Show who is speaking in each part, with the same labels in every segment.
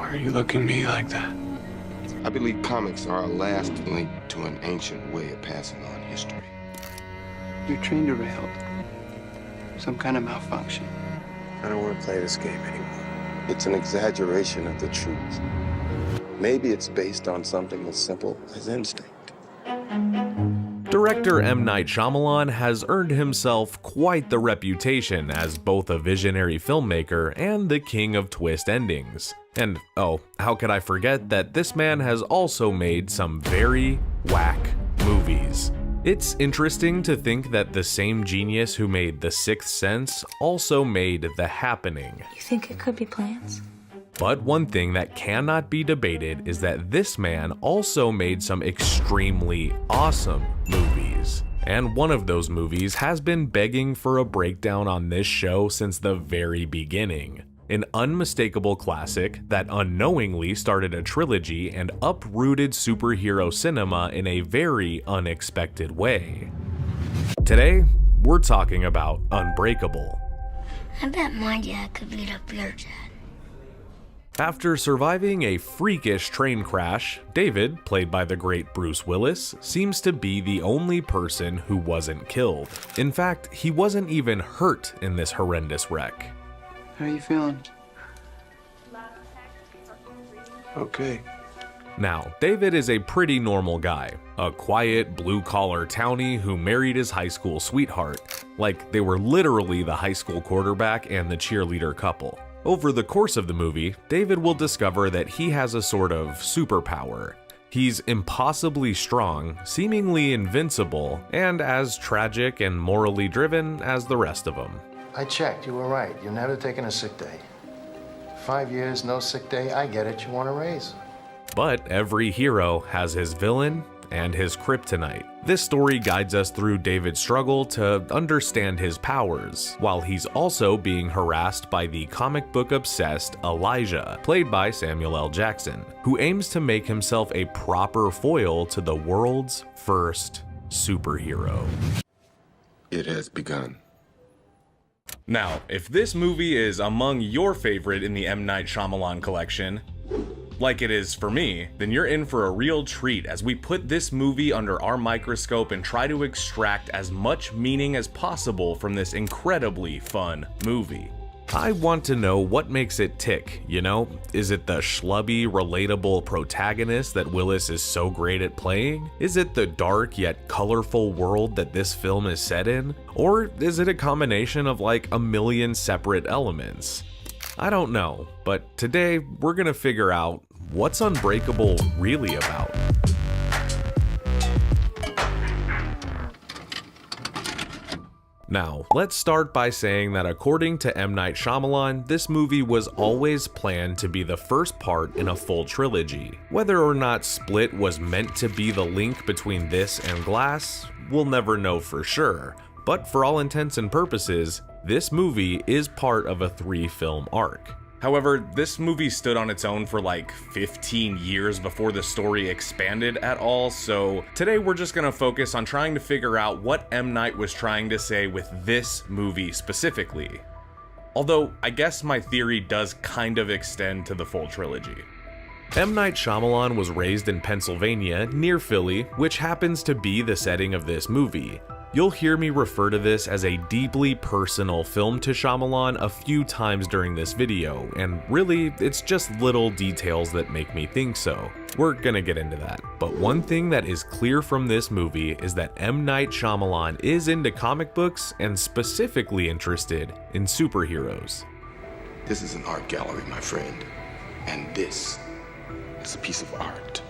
Speaker 1: Why are you looking at me like that?
Speaker 2: I believe comics are our last link to an ancient way of passing on history.
Speaker 1: Your train derailed. Some kind of malfunction. I don't want to play this game anymore.
Speaker 2: It's an exaggeration of the truth. Maybe it's based on something as simple as instinct.
Speaker 3: Director M. Night Shyamalan has earned himself quite the reputation as both a visionary filmmaker and the king of twist endings. And oh, how could I forget that this man has also made some very whack movies. It's interesting to think that the same genius who made The Sixth Sense also made The Happening.
Speaker 4: You think it could be plans?
Speaker 3: But one thing that cannot be debated is that this man also made some extremely awesome movies. And one of those movies has been begging for a breakdown on this show since the very beginning. An unmistakable classic that unknowingly started a trilogy and uprooted superhero cinema in a very unexpected way. Today, we're talking about Unbreakable.
Speaker 5: I bet my dad could beat up your dad.
Speaker 3: After surviving a freakish train crash, David, played by the great Bruce Willis, seems to be the only person who wasn't killed. In fact, he wasn't even hurt in this horrendous wreck.
Speaker 1: How are you feeling? Okay.
Speaker 3: Now, David is a pretty normal guy, a quiet, blue-collar townie who married his high school sweetheart, like they were literally the high school quarterback and the cheerleader couple. Over the course of the movie, David will discover that he has a sort of superpower. He's impossibly strong, seemingly invincible, and as tragic and morally driven as the rest of them.
Speaker 6: I checked, you were right. You've never taken a sick day. 5 years, no sick day, I get it, you want a raise.
Speaker 3: But every hero has his villain and his kryptonite. This story guides us through David's struggle to understand his powers, while he's also being harassed by the comic book obsessed Elijah, played by Samuel L. Jackson, who aims to make himself a proper foil to the world's first superhero.
Speaker 2: It has begun.
Speaker 3: Now, if this movie is among your favorite in the M. Night Shyamalan collection, like it is for me, then you're in for a real treat as we put this movie under our microscope and try to extract as much meaning as possible from this incredibly fun movie. I want to know what makes it tick, you know? Is it the schlubby, relatable protagonist that Willis is so great at playing? Is it the dark yet colorful world that this film is set in? Or is it a combination of like a million separate elements? I don't know, but today we're gonna figure out what's Unbreakable really about. Now, let's start by saying that according to M. Night Shyamalan, this movie was always planned to be the first part in a full trilogy. Whether or not Split was meant to be the link between this and Glass, we'll never know for sure. But for all intents and purposes, this movie is part of a 3-film arc. However, this movie stood on its own for like 15 years before the story expanded at all, so today we're just gonna focus on trying to figure out what M. Night was trying to say with this movie specifically. Although, I guess my theory does kind of extend to the full trilogy. M. Night Shyamalan was raised in Pennsylvania, near Philly, which happens to be the setting of this movie. You'll hear me refer to this as a deeply personal film to Shyamalan a few times during this video, and really, it's just little details that make me think so. We're gonna get into that. But one thing that is clear from this movie is that M. Night Shyamalan is into comic books and specifically interested in superheroes.
Speaker 2: This is an art gallery, my friend, and this is a piece of art.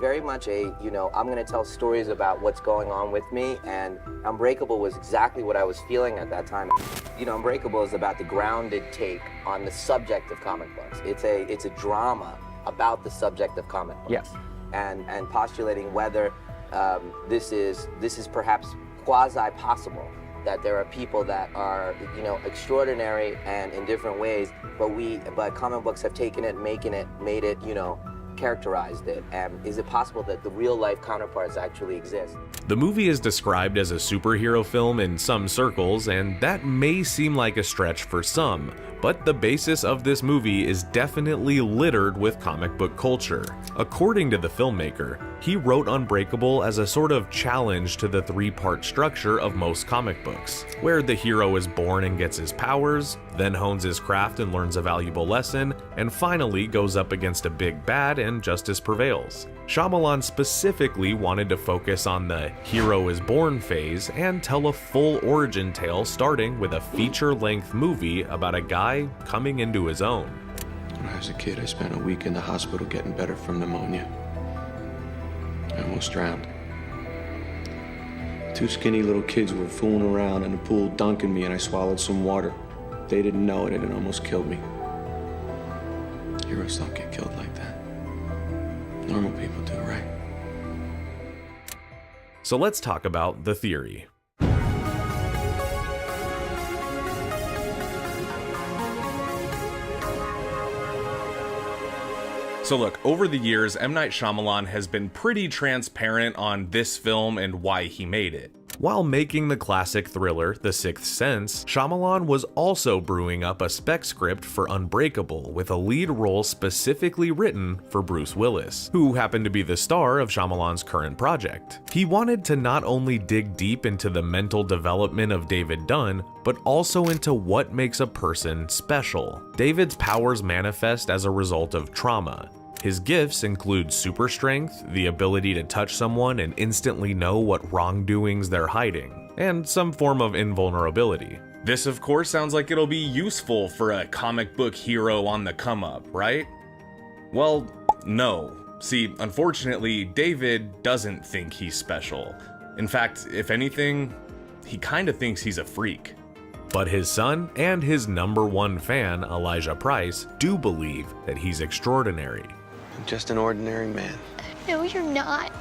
Speaker 7: Very much a, I'm gonna tell stories about what's going on with me, and Unbreakable was exactly what I was feeling at that time. Unbreakable is about the grounded take on the subject of comic books. It's a drama about the subject of comic books.
Speaker 8: Yes.
Speaker 7: And postulating whether this is perhaps quasi-possible, that there are people that are, extraordinary and in different ways, but comic books have taken it, made it, characterized it, and is it possible that the real life counterparts actually exist?
Speaker 3: The movie is described as a superhero film in some circles, and that may seem like a stretch for some, but the basis of this movie is definitely littered with comic book culture. According to the filmmaker, he wrote Unbreakable as a sort of challenge to the three-part structure of most comic books, where the hero is born and gets his powers, then hones his craft and learns a valuable lesson, and finally goes up against a big bad and justice prevails. Shyamalan specifically wanted to focus on the hero is born phase and tell a full origin tale starting with a feature-length movie about a guy coming into his own.
Speaker 1: When I was a kid, I spent a week in the hospital getting better from pneumonia. I almost drowned. Two skinny little kids were fooling around in the pool, dunking me, and I swallowed some water. They didn't know it, and it almost killed me. Heroes don't get killed like that. Normal people do, right?
Speaker 3: So let's talk about the theory. So look, over the years, M. Night Shyamalan has been pretty transparent on this film and why he made it. While making the classic thriller The Sixth Sense, Shyamalan was also brewing up a spec script for Unbreakable with a lead role specifically written for Bruce Willis, who happened to be the star of Shyamalan's current project. He wanted to not only dig deep into the mental development of David Dunn, but also into what makes a person special. David's powers manifest as a result of trauma. His gifts include super strength, the ability to touch someone and instantly know what wrongdoings they're hiding, and some form of invulnerability. This of course sounds like it'll be useful for a comic book hero on the come up, right? Well, no. See, unfortunately, David doesn't think he's special. In fact, if anything, he kinda thinks he's a freak. But his son and his #1 fan, Elijah Price, do believe that he's extraordinary.
Speaker 1: I'm just an ordinary man.
Speaker 5: No, you're not.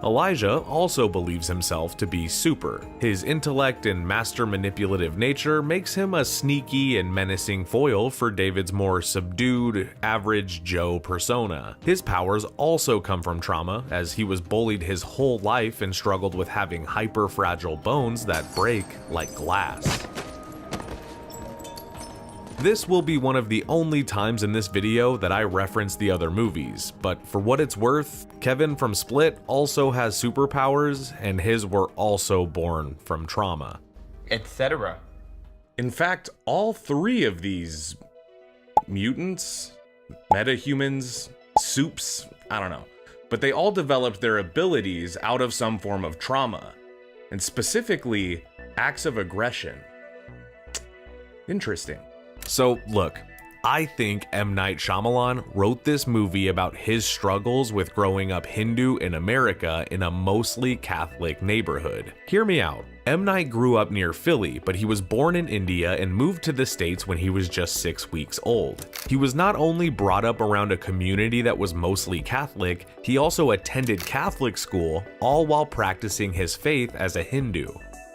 Speaker 3: Elijah also believes himself to be super. His intellect and master manipulative nature makes him a sneaky and menacing foil for David's more subdued, average Joe persona. His powers also come from trauma, as he was bullied his whole life and struggled with having hyper-fragile bones that break like glass. This will be one of the only times in this video that I reference the other movies, but for what it's worth, Kevin from Split also has superpowers, and his were also born from trauma.
Speaker 4: Etc.
Speaker 3: In fact, all three of these mutants, metahumans, soups, I don't know, but they all developed their abilities out of some form of trauma, and specifically acts of aggression. Interesting. So look, I think M. Night Shyamalan wrote this movie about his struggles with growing up Hindu in America in a mostly Catholic neighborhood. Hear me out. M. Night grew up near Philly, but he was born in India and moved to the States when he was just 6 weeks old. He was not only brought up around a community that was mostly Catholic, he also attended Catholic school, all while practicing his faith as a Hindu.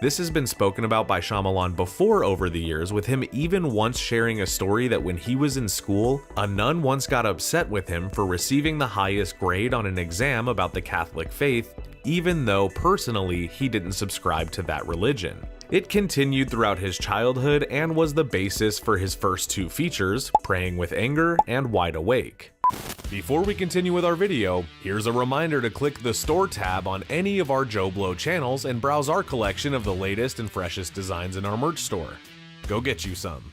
Speaker 3: This has been spoken about by Shyamalan before over the years, with him even once sharing a story that when he was in school, a nun once got upset with him for receiving the highest grade on an exam about the Catholic faith, even though personally he didn't subscribe to that religion. It continued throughout his childhood and was the basis for his first two features, Praying with Anger and Wide Awake. Before we continue with our video, here's a reminder to click the store tab on any of our JoBlo channels and browse our collection of the latest and freshest designs in our merch store. Go get you some.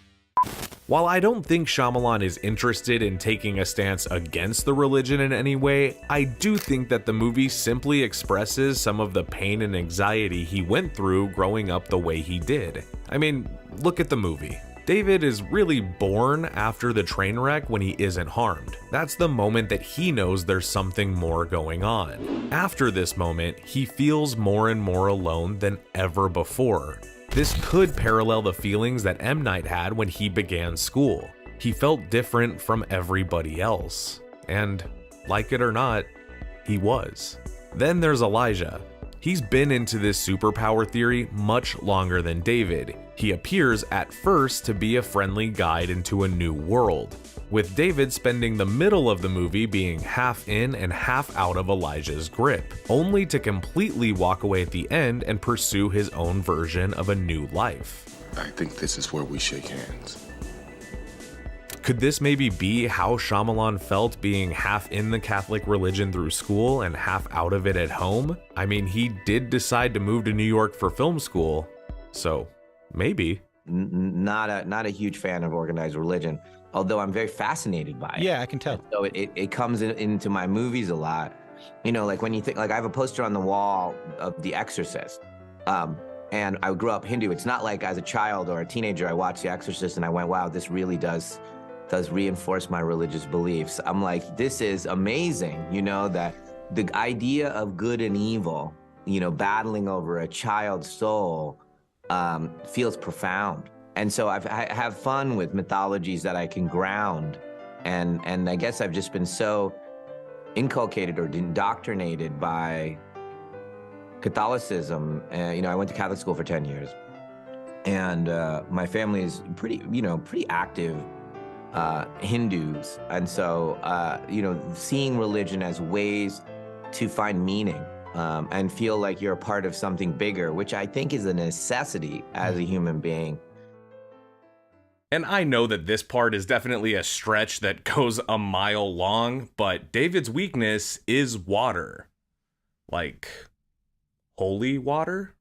Speaker 3: While I don't think Shyamalan is interested in taking a stance against the religion in any way, I do think that the movie simply expresses some of the pain and anxiety he went through growing up the way he did. I mean, look at the movie. David is really born after the train wreck when he isn't harmed. That's the moment that he knows there's something more going on. After this moment, he feels more and more alone than ever before. This could parallel the feelings that M. Night had when he began school. He felt different from everybody else. And, like it or not, he was. Then there's Elijah. He's been into this superpower theory much longer than David. He appears at first to be a friendly guide into a new world, with David spending the middle of the movie being half in and half out of Elijah's grip, only to completely walk away at the end and pursue his own version of a new life.
Speaker 2: I think this is where we shake hands.
Speaker 3: Could this maybe be how Shyamalan felt being half in the Catholic religion through school and half out of it at home? I mean, he did decide to move to New York for film school, so maybe.
Speaker 7: Not a huge fan of organized religion, although I'm very fascinated by it.
Speaker 4: Yeah, I can tell.
Speaker 7: So it comes into my movies a lot. You know, like when you think, like I have a poster on the wall of The Exorcist. And I grew up Hindu. It's not like as a child or a teenager, I watched The Exorcist and I went, wow, this really does reinforce my religious beliefs. I'm like, this is amazing, you know, that the idea of good and evil, you know, battling over a child's soul feels profound. And so I have fun with mythologies that I can ground. And I guess I've just been so inculcated or indoctrinated by Catholicism. You know, I went to Catholic school for 10 years. And my family is pretty active Hindus. And so, you know, seeing religion as ways to find meaning and feel like you're a part of something bigger, which I think is a necessity as a human being.
Speaker 3: And I know that this part is definitely a stretch that goes a mile long, but David's weakness is water. Like, holy water?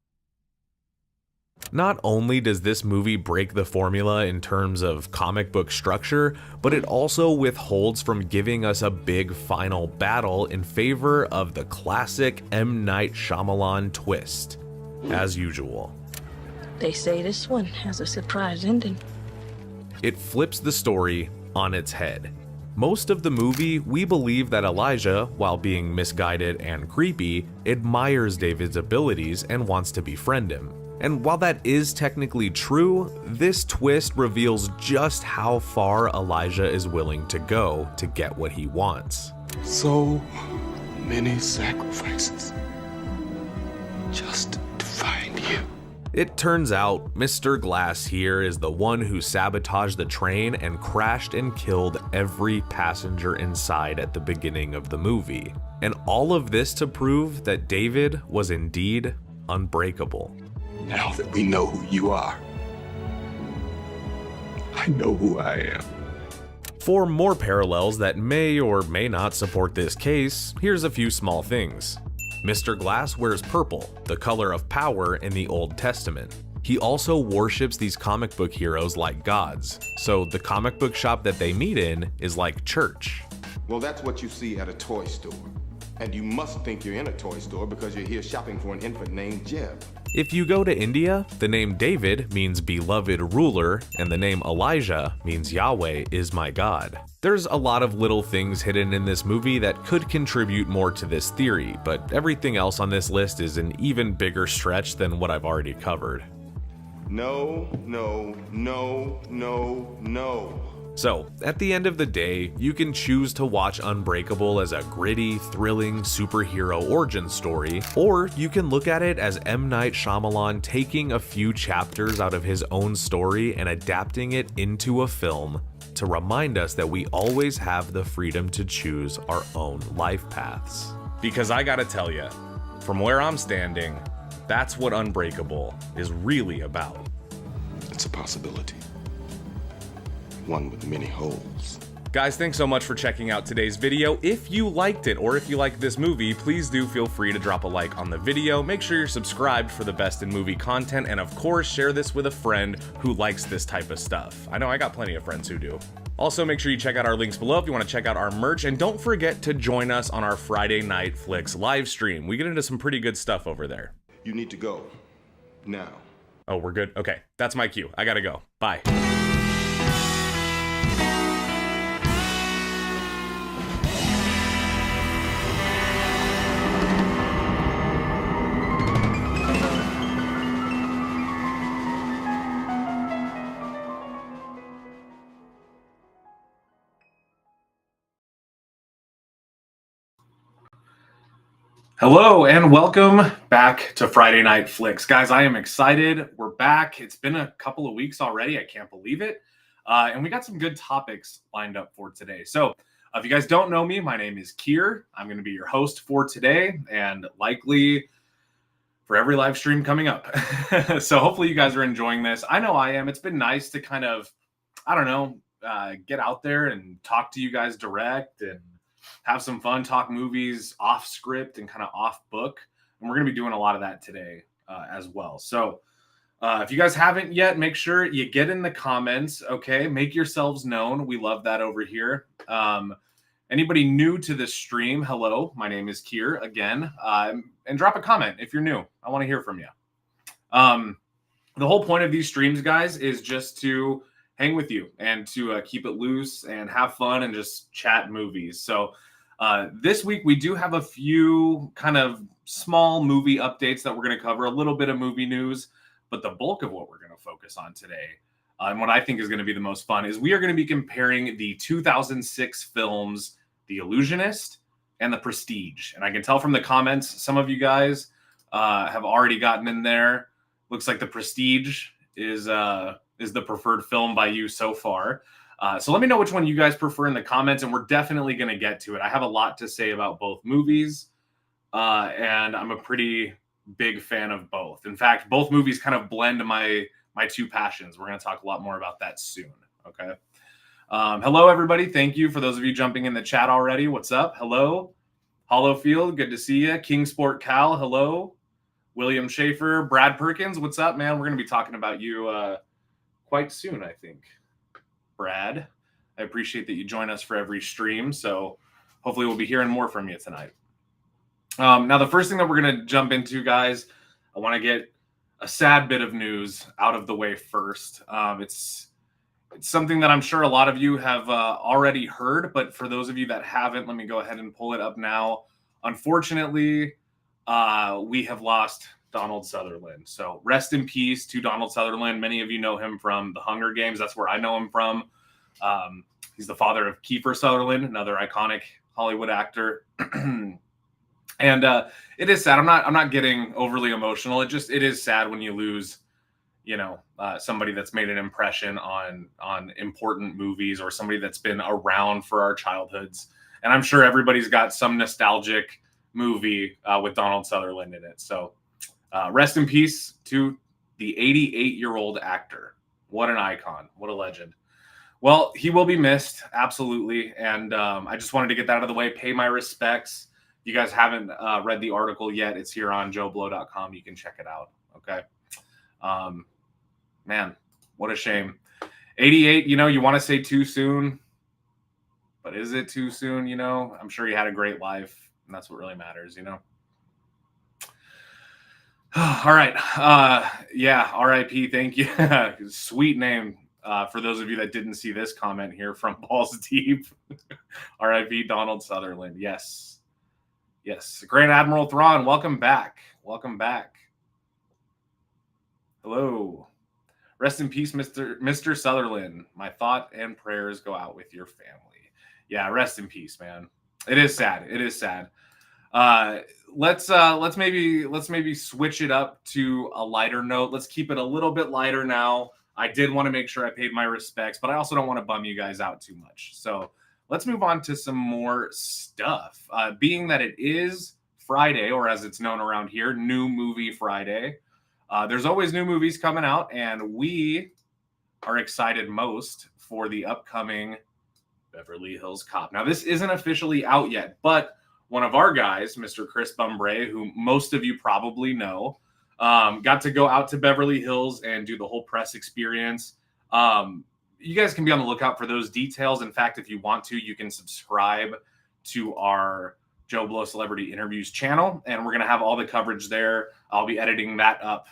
Speaker 3: Not only does this movie break the formula in terms of comic book structure, but it also withholds from giving us a big final battle in favor of the classic M. Night Shyamalan twist, as usual.
Speaker 8: They say this one has a surprise ending.
Speaker 3: It flips the story on its head. Most of the movie, we believe that Elijah, while being misguided and creepy, admires David's abilities and wants to befriend him. And while that is technically true, this twist reveals just how far Elijah is willing to go to get what he wants.
Speaker 2: So many sacrifices just to find you.
Speaker 3: It turns out Mr. Glass here is the one who sabotaged the train and crashed and killed every passenger inside at the beginning of the movie. And all of this to prove that David was indeed unbreakable.
Speaker 2: Now that we know who you are, I know who I am.
Speaker 3: For more parallels that may or may not support this case, here's a few small things. Mr. Glass wears purple, the color of power in the Old Testament. He also worships these comic book heroes like gods, so the comic book shop that they meet in is like church.
Speaker 2: Well, that's what you see at a toy store. And you must think you're in a toy store because you're here shopping for an infant named Jeb.
Speaker 3: If you go to India, the name David means beloved ruler, and the name Elijah means Yahweh is my God. There's a lot of little things hidden in this movie that could contribute more to this theory, but everything else on this list is an even bigger stretch than what I've already covered.
Speaker 2: No, no, no, no, no.
Speaker 3: So, at the end of the day, you can choose to watch Unbreakable as a gritty, thrilling superhero origin story, or you can look at it as M. Night Shyamalan taking a few chapters out of his own story and adapting it into a film to remind us that we always have the freedom to choose our own life paths. Because I gotta tell you, from where I'm standing, that's what Unbreakable is really about.
Speaker 2: It's a possibility. One with many holes.
Speaker 3: Guys, thanks so much for checking out today's video. If you liked it, or if you liked this movie, please do feel free to drop a like on the video. Make sure you're subscribed for the best in movie content, and of course, share this with a friend who likes this type of stuff. I know I got plenty of friends who do. Also, make sure you check out our links below if you want to check out our merch, and don't forget to join us on our Friday Night Flicks live stream. We get into some pretty good stuff over there.
Speaker 2: You need to go. Now.
Speaker 3: Oh, we're good? Okay, that's my cue. I gotta go. Bye. Hello and welcome back to Friday Night Flicks. Guys, I am excited. We're back. It's been a couple of weeks already. I can't believe it. And we got some good topics lined up for today. So if you guys don't know me, my name is Kier. I'm going to be your host for today and likely for every live stream coming up. So hopefully you guys are enjoying this. I know I am. It's been nice to kind of, I don't know, get out there and talk to you guys direct and have some fun, talk movies off script and kind of off book. And we're going to be doing a lot of that today as well. So if you guys haven't yet, make sure you get in the comments, okay? Make yourselves known. We love that over here. Anybody new to this stream, hello. My name is Kier again. And drop a comment if you're new. I want to hear from you. The whole point of these streams, guys, is just to hang with you and to keep it loose and have fun and just chat movies. So this week we do have a few kind of small movie updates that we're going to cover, a little bit of movie news, but the bulk of what we're going to focus on today and what I think is going to be the most fun is we are going to be comparing the 2006 films, The Illusionist and The Prestige. And I can tell from the comments, some of you guys have already gotten in there. Looks like The Prestige is the preferred film by you so far. So let me know which one you guys prefer in the comments, and we're definitely going to get to it. I have a lot to say about both movies, and I'm a pretty big fan of both. In fact, both movies kind of blend my two passions. We're going to talk a lot more about that soon, okay? Hello, everybody. Thank you for those of you jumping in the chat already. What's up? Hello. Hollowfield, good to see you. Kingsport Cal, hello. William Schaefer, Brad Perkins, what's up, man? We're going to be talking about you quite soon, I think. Brad, I appreciate that you join us for every stream, so hopefully we'll be hearing more from you tonight. Now, the first thing that we're going to jump into, guys, I want to get a sad bit of news out of the way first. It's something that I'm sure a lot of you have already heard, but for those of you that haven't, let me go ahead and pull it up now. Unfortunately, we have lost Donald Sutherland. So rest in peace to Donald Sutherland. Many of you know him from The Hunger Games. That's where I know him from. He's the father of Kiefer Sutherland, another iconic Hollywood actor. And it is sad. I'm not getting overly emotional. It is sad when you lose, somebody that's made an impression on important movies or somebody that's been around for our childhoods. And I'm sure everybody's got some nostalgic movie with Donald Sutherland in it. So rest in peace to the 88-year-old actor. What an icon. What a legend. Well, he will be missed. Absolutely. And I just wanted to get that out of the way, pay my respects. If you guys haven't read the article yet, it's here on JoBlo.com. You can check it out. Okay. Man, what a shame. 88, you want to say too soon, but is it too soon? I'm sure he had a great life. And that's what really matters, All right. Yeah, RIP. Thank you. Sweet name for those of you that didn't see this comment here from Balls Deep. RIP Donald Sutherland. Yes. Yes. Grand Admiral Thrawn, welcome back. Welcome back. Hello. Rest in peace, Mr. Sutherland. My thought and prayers go out with your family. Yeah, rest in peace, man. It is sad. It is sad. Let's maybe switch it up to a lighter note. Let's keep it a little bit lighter now. I did want to make sure I paid my respects, but I also don't want to bum you guys out too much. So let's move on to some more stuff. Being that it is Friday, or as it's known around here, New Movie Friday. There's always new movies coming out, and we are excited most for the upcoming Beverly Hills Cop. Now, this isn't officially out yet, but one of our guys, Mr. Chris Bumbray, who most of you probably know, got to go out to Beverly Hills and do the whole press experience. You guys can be on the lookout for those details. In fact, if you want to, you can subscribe to our JoBlo Celebrity Interviews channel, and we're going to have all the coverage there. I'll be editing that up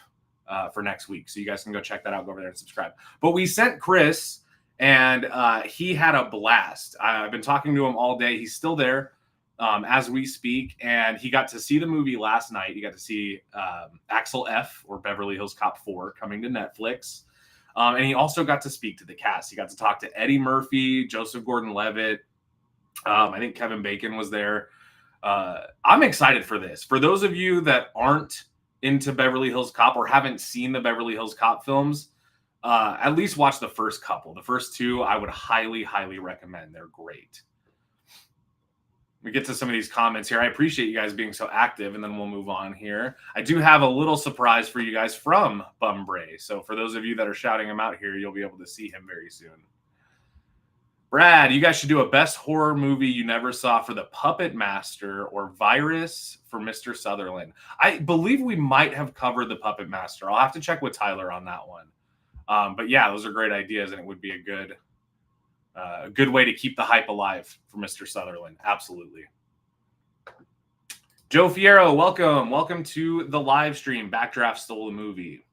Speaker 3: for next week, so you guys can go check that out, go over there and subscribe. But we sent Chris, and he had a blast. I've been talking to him all day. He's still there as we speak, and he got to see the movie last night. He got to see Axel F, or Beverly Hills Cop 4, coming to Netflix. And he also got to speak to the cast. He got to talk to Eddie Murphy, Joseph Gordon-Levitt. I think Kevin Bacon was there. I'm excited for this. For those of you that aren't into Beverly Hills Cop or haven't seen the Beverly Hills Cop films, at least watch the first couple. The first two, I would highly, highly recommend. They're great. we get to some of these comments here. I appreciate you guys being so active, and then we'll move on here. I do have a little surprise for you guys from Bumbray. So for those of you that are shouting him out here, you'll be able to see him very soon. Brad, you guys should do a best horror movie you never saw for The Puppet Master or Virus for Mr. Sutherland. I believe we might have covered The Puppet Master. I'll have to check with Tyler on that one. But yeah, those are great ideas, and it would be a good way to keep the hype alive for Mr. Sutherland. Absolutely. Joe Fierro, welcome. Welcome to the live stream. Backdraft stole the movie.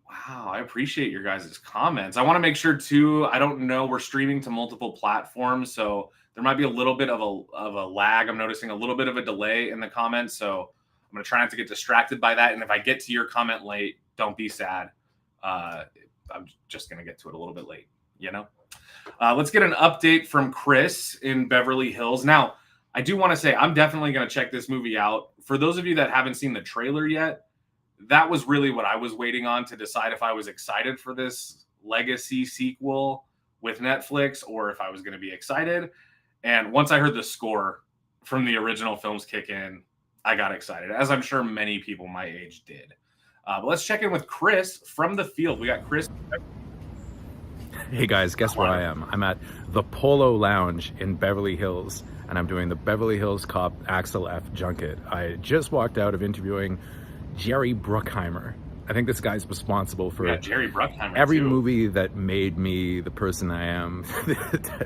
Speaker 3: Wow, I appreciate your guys' comments. I want to make sure too, I don't know, we're streaming to multiple platforms, so there might be a little bit of a lag. I'm noticing a little bit of a delay in the comments, so I'm going to try not to get distracted by that. And if I get to your comment late, don't be sad. I'm just going to get to it a little bit late, you know? Let's get an update from Chris in Beverly Hills. Now, I do want to say I'm definitely going to check this movie out. For those of you that haven't seen the trailer yet, that was really what I was waiting on to decide if I was excited for this legacy sequel with Netflix or if I was going to be excited. And once I heard the score from the original films kick in, I got excited, as I'm sure many people my age did. But let's check in with Chris from the field. We got Chris.
Speaker 4: Hey guys, guess where I am? I'm at the Polo Lounge in Beverly Hills, and I'm doing the Beverly Hills Cop Axel F. Junket. I just walked out of interviewing Jerry Bruckheimer. I think this guy's responsible for
Speaker 3: Jerry Bruckheimer
Speaker 4: every
Speaker 3: too.
Speaker 4: movie that made me the person I am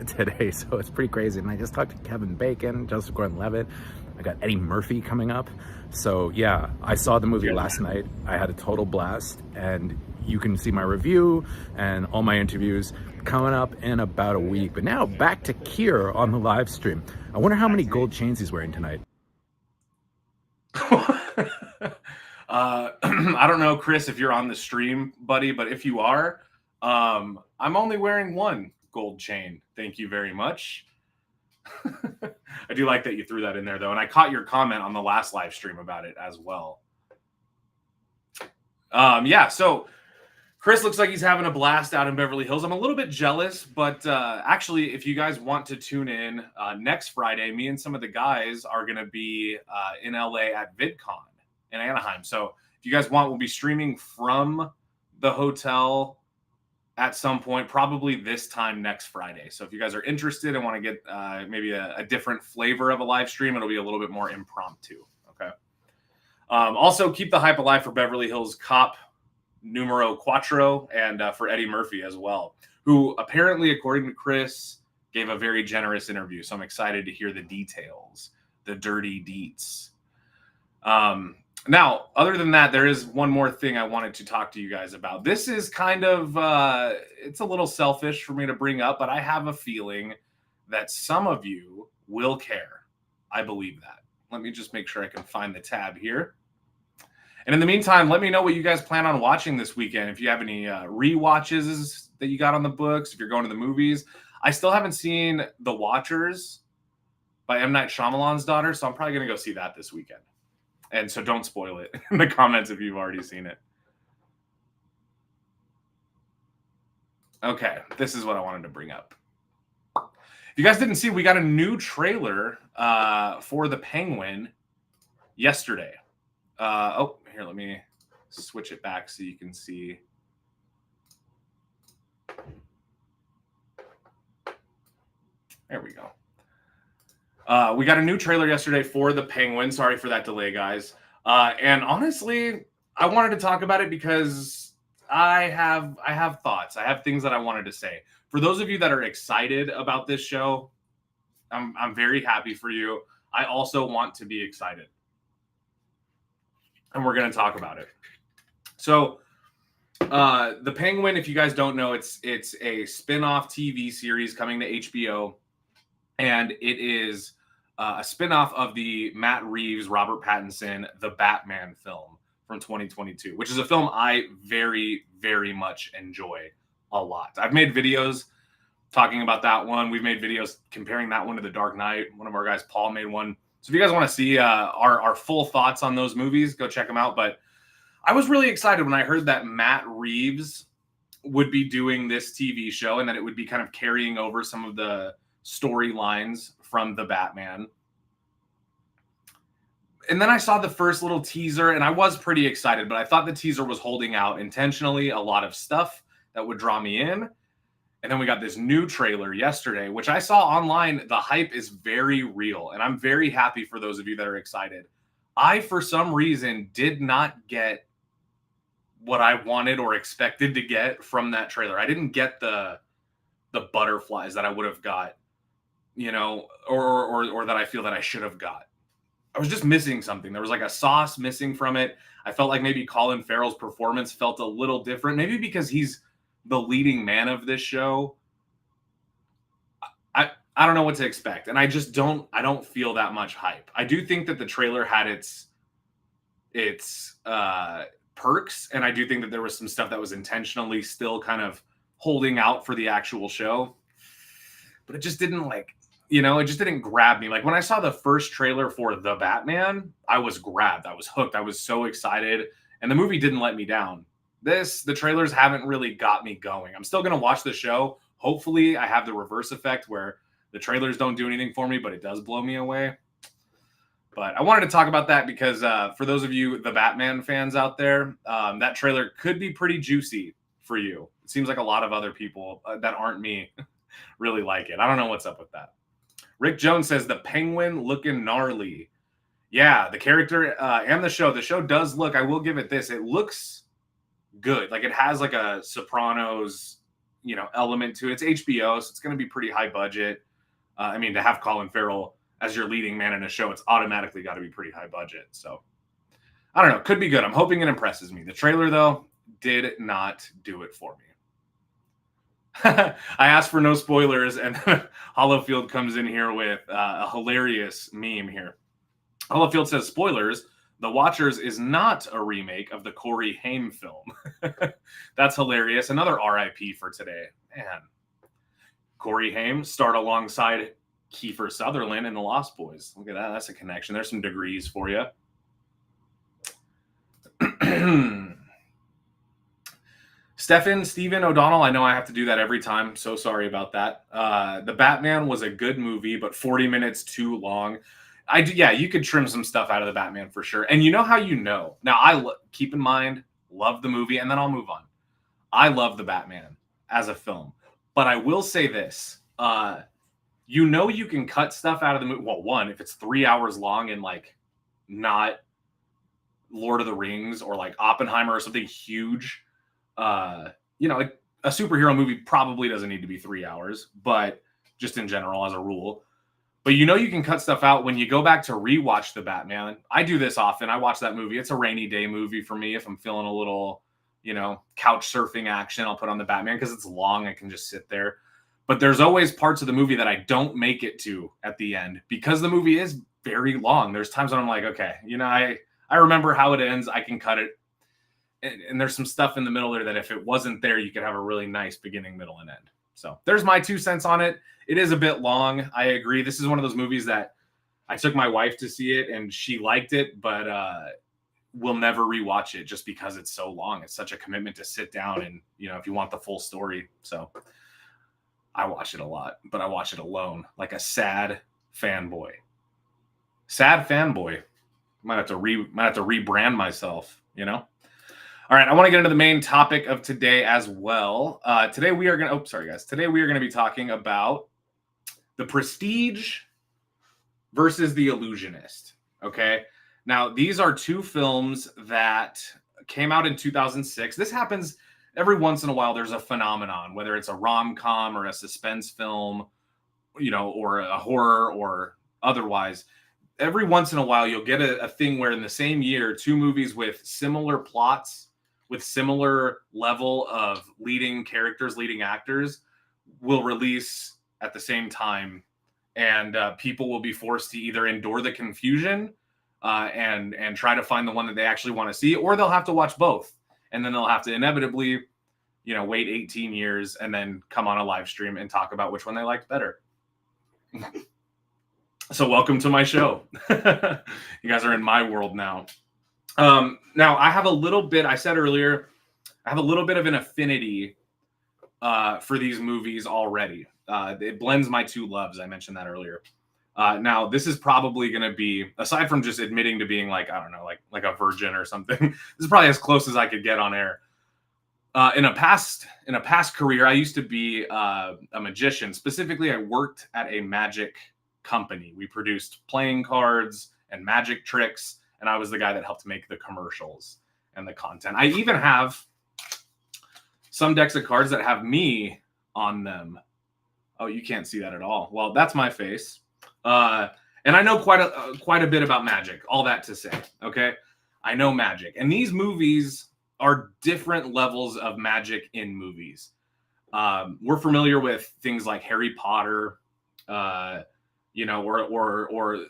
Speaker 4: today. So it's pretty crazy. And I just talked to Kevin Bacon, Joseph Gordon-Levitt. I got Eddie Murphy coming up. So yeah, I saw the movie last night. I had a total blast, and you can see my review and all my interviews coming up in about a week. But now back to Kier on the live stream. I wonder how many gold chains he's wearing tonight.
Speaker 3: I don't know, Chris, if you're on the stream, buddy, but if you are, I'm only wearing one gold chain. Thank you very much. I do like that you threw that in there, though, and I caught your comment on the last live stream about it as well. Yeah, so Chris looks like he's having a blast out in Beverly Hills. I'm a little bit jealous, but actually, if you guys want to tune in next Friday, me and some of the guys are going to be in LA at VidCon in Anaheim. So if you guys want, we'll be streaming from the hotel at some point, probably this time next Friday. So if you guys are interested and want to get maybe a different flavor of a live stream, it'll be a little bit more impromptu. Okay. Also, keep the hype alive for Beverly Hills Cop numero cuatro and for Eddie Murphy as well, who apparently, according to Chris, gave a very generous interview. So I'm excited to hear the details, the dirty deets. Now, other than that, there is one more thing I wanted to talk to you guys about. This is kind of, it's a little selfish for me to bring up, but I have a feeling that some of you will care. I believe that. Let me just make sure I can find the tab here. And in the meantime, let me know what you guys plan on watching this weekend. If you have any rewatches that you got on the books, if you're going to the movies. I still haven't seen The Watchers by M. Night Shyamalan's daughter, so I'm probably going to go see that this weekend. And so don't spoil it in the comments if you've already seen it. Okay, this is what I wanted to bring up. If you guys didn't see, we got a new trailer for The Penguin yesterday. Oh, here, let me switch it back so you can see. There we go. We got a new trailer yesterday for The Penguin. Sorry for that delay, guys. And honestly, I wanted to talk about it because I have thoughts. I have things that I wanted to say. For those of you that are excited about this show, I'm very happy for you. I also want to be excited. And we're going to talk about it. So, The Penguin, if you guys don't know, it's a spin-off TV series coming to HBO. And it is a spin-off of the Matt Reeves, Robert Pattinson, The Batman film from 2022, which is a film I very, very much enjoy a lot. I've made videos talking about that one. We've made videos comparing that one to The Dark Knight. One of our guys, Paul, made one. So if you guys want to see our full thoughts on those movies, go check them out. But I was really excited when I heard that Matt Reeves would be doing this TV show and that it would be kind of carrying over some of the storylines from the Batman. And then I saw the first little teaser, and I was pretty excited, but I thought the teaser was holding out intentionally a lot of stuff that would draw me in. And then we got this new trailer yesterday, which I saw online. The hype is very real, and I'm very happy for those of you that are excited. I, for some reason, did not get what I wanted or expected to get from that trailer. I didn't get the butterflies that I would have got, you know, or that I feel that I should have got. I was just missing something. There was like a sauce missing from it. I felt like maybe Colin Farrell's performance felt a little different, maybe because he's the leading man of this show. I don't know what to expect, and I don't feel that much hype. I do think that the trailer had its perks, and I do think that there was some stuff that was intentionally still kind of holding out for the actual show, but it just didn't it just didn't grab me. Like when I saw the first trailer for The Batman, I was grabbed. I was hooked. I was so excited, and the movie didn't let me down. The trailers haven't really got me going. I'm still going to watch the show. Hopefully I have the reverse effect where the trailers don't do anything for me, but it does blow me away. But I wanted to talk about that because for those of you, the Batman fans out there, that trailer could be pretty juicy for you. It seems like a lot of other people that aren't me really like it. I don't know what's up with that. Rick Jones says the Penguin looking gnarly. Yeah, the character and the show does look, I will give it this. It looks good. Like it has like a Sopranos, element to it. It's HBO, so it's going to be pretty high budget. I mean, to have Colin Farrell as your leading man in a show, it's automatically got to be pretty high budget. So I don't know. Could be good. I'm hoping it impresses me. The trailer, though, did not do it for me. I asked for no spoilers, and Hollowfield comes in here with a hilarious meme here. Hollowfield says, spoilers, The Watchers is not a remake of the Corey Haim film. That's hilarious. Another RIP for today. Man. Corey Haim starred alongside Kiefer Sutherland in The Lost Boys. Look at that. That's a connection. There's some degrees for you. Stephen O'Donnell, I know I have to do that every time. So sorry about that. The Batman was a good movie, but 40 minutes too long. You could trim some stuff out of the Batman for sure. And you know how you know. Now, keep in mind, love the movie, and then I'll move on. I love the Batman as a film. But I will say this. You can cut stuff out of the movie. Well, one, if it's 3 hours long and like not Lord of the Rings or like Oppenheimer or something huge, a superhero movie probably doesn't need to be 3 hours, but just in general as a rule. But you can cut stuff out when you go back to rewatch the Batman. I do this often. I watch that movie. It's a rainy day movie for me. If I'm feeling a little, couch surfing action, I'll put on the Batman because it's long. I can just sit there. But there's always parts of the movie that I don't make it to at the end because the movie is very long. There's times when I'm like, okay, I remember how it ends. I can cut it. And there's some stuff in the middle there that if it wasn't there, you could have a really nice beginning, middle, and end. So there's my 2 cents on it. It is a bit long. I agree. This is one of those movies that I took my wife to see it and she liked it, but we'll never rewatch it just because it's so long. It's such a commitment to sit down and, if you want the full story. So I watch it a lot, but I watch it alone, like a sad fanboy. Sad fanboy. Might have to rebrand myself, All right, I want to get into the main topic of today as well. Today we are going to be talking about The Prestige versus The Illusionist. Okay. Now, these are two films that came out in 2006. This happens every once in a while. There's a phenomenon, whether it's a rom-com or a suspense film, or a horror or otherwise. Every once in a while, you'll get a thing where in the same year, two movies with similar plots, with similar level of leading characters, leading actors, will release at the same time. And people will be forced to either endure the confusion and try to find the one that they actually want to see, or they'll have to watch both. And then they'll have to inevitably, wait 18 years and then come on a live stream and talk about which one they liked better. So welcome to my show. You guys are in my world now. Now I have a little bit, I said earlier, I have a little bit of an affinity for these movies already. It blends my two loves. I mentioned that earlier. Now, this is probably going to be, aside from just admitting to being like, I don't know, like a virgin or something, this is probably as close as I could get on air. In a past career, I used to be a magician. Specifically, I worked at a magic company. We produced playing cards and magic tricks, and I was the guy that helped make the commercials and the content. I even have some decks of cards that have me on them. Oh, you can't see that at all. Well, that's my face. And I know quite a bit about magic. All that to say, okay? I know magic. And these movies are different levels of magic in movies. We're familiar with things like Harry Potter, you know, or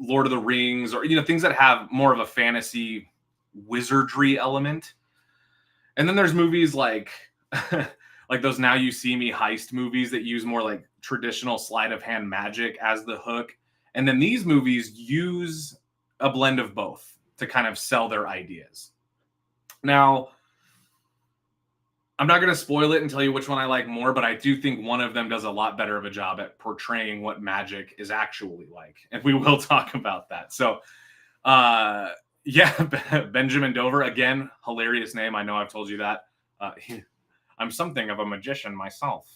Speaker 3: Lord of the Rings, or, you know, things that have more of a fantasy wizardry element. And then there's movies like like those Now You See Me heist movies that use more like traditional sleight of hand magic as the hook. And then these movies use a blend of both to kind of sell their ideas. Now, I'm not going to spoil it and tell you which one I like more, but I do think one of them does a lot better of a job at portraying what magic is actually like. And we will talk about that. So, yeah, Benjamin Dover, again, hilarious name. I know I've told you that. I'm something of a magician myself.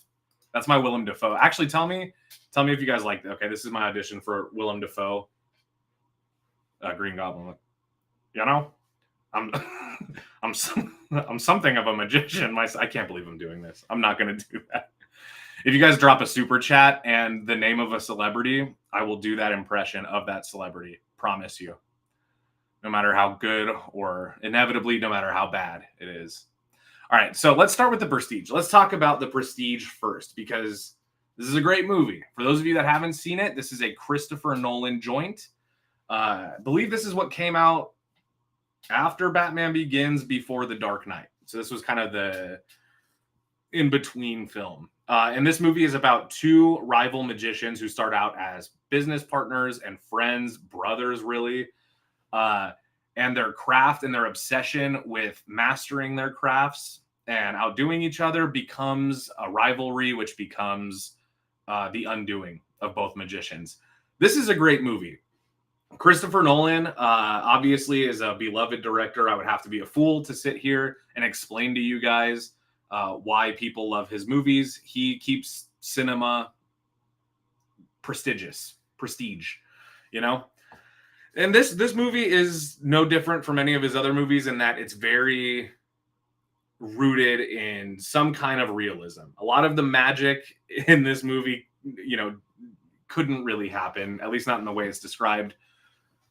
Speaker 3: That's my Willem Dafoe. Actually, tell me if you guys like it. Okay, this is my audition for Willem Dafoe, Green Goblin. You know, I'm something of a magician. I can't believe I'm doing this. I'm not going to do that. If you guys drop a super chat and the name of a celebrity, I will do that impression of that celebrity. Promise you. No matter how good, or inevitably, no matter how bad it is. All right, so let's start with The Prestige. Let's talk about The Prestige first, because this is a great movie. For those of you that haven't seen it, this is a Christopher Nolan joint. I believe this is what came out after Batman Begins, before The Dark Knight. So this was kind of the in-between film. And this movie is about two rival magicians who start out as business partners and friends, brothers, really. And their craft and their obsession with mastering their crafts and outdoing each other becomes a rivalry, which becomes the undoing of both magicians. This is a great movie. Christopher Nolan, obviously, is a beloved director. I would have to be a fool to sit here and explain to you guys why people love his movies. He keeps cinema prestige, you know? And this movie is no different from any of his other movies in that it's very rooted in some kind of realism. A lot of the magic in this movie, you know, couldn't really happen, at least not in the way it's described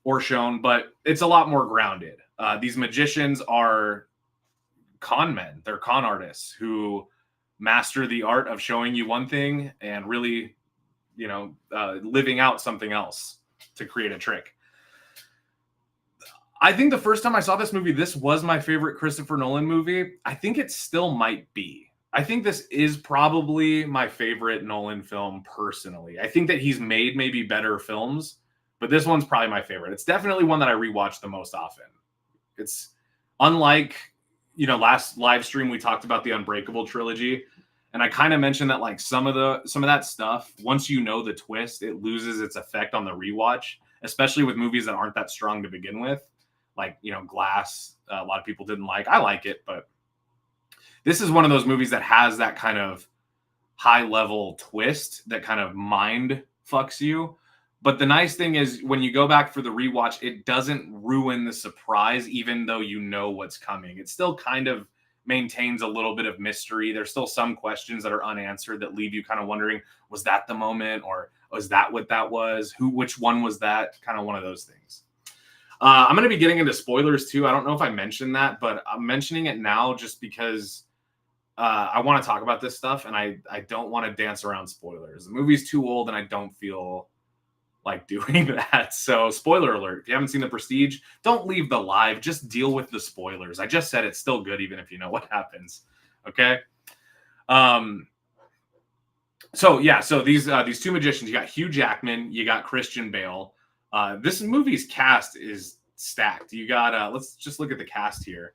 Speaker 3: or shown, but it's a lot more grounded. These magicians are con men. They're con artists who master the art of showing you one thing and really, you know, living out something else to create a trick. I think the first time I saw this movie, this was my favorite Christopher Nolan movie. I think it still might be. I think this is probably my favorite Nolan film personally. I think that he's made maybe better films, but this one's probably my favorite. It's definitely one that I rewatch the most often. It's unlike, you know, last live stream we talked about the Unbreakable trilogy, and I kind of mentioned that like some of that stuff, once you know the twist, it loses its effect on the rewatch, especially with movies that aren't that strong to begin with. Like, you know, Glass, a lot of people didn't like. I like it, but this is one of those movies that has that kind of high level twist that kind of mind fucks you. But the nice thing is when you go back for the rewatch, it doesn't ruin the surprise, even though you know what's coming. It still kind of maintains a little bit of mystery. There's still some questions that are unanswered that leave you kind of wondering, was that the moment, or was that what that was? Which one was that? Kind of one of those things. I'm going to be getting into spoilers too. I don't know if I mentioned that, but I'm mentioning it now just because I want to talk about this stuff, and I don't want to dance around spoilers. The movie's too old, and I don't feel like doing that. So, spoiler alert. If you haven't seen The Prestige, don't leave the live. Just deal with the spoilers. I just said it's still good even if you know what happens. Okay? So these two magicians, you got Hugh Jackman, you got Christian Bale. This movie's cast is stacked. You got let's just look at the cast here.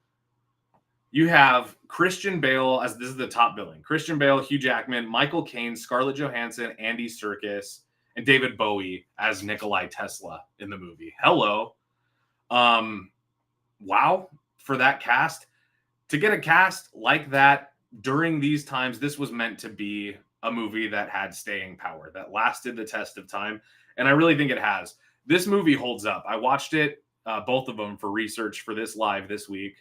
Speaker 3: you have Christian Bale as this is the top billing. Christian Bale, Hugh Jackman, Michael Caine, Scarlett Johansson, Andy Serkis, and David Bowie as Nikolai Tesla in the movie. Hello. Wow, for that cast. To get a cast like that during these times, this was meant to be a movie that had staying power, that lasted the test of time. And I really think it has. This movie holds up. I watched it, both of them, for research for this live this week.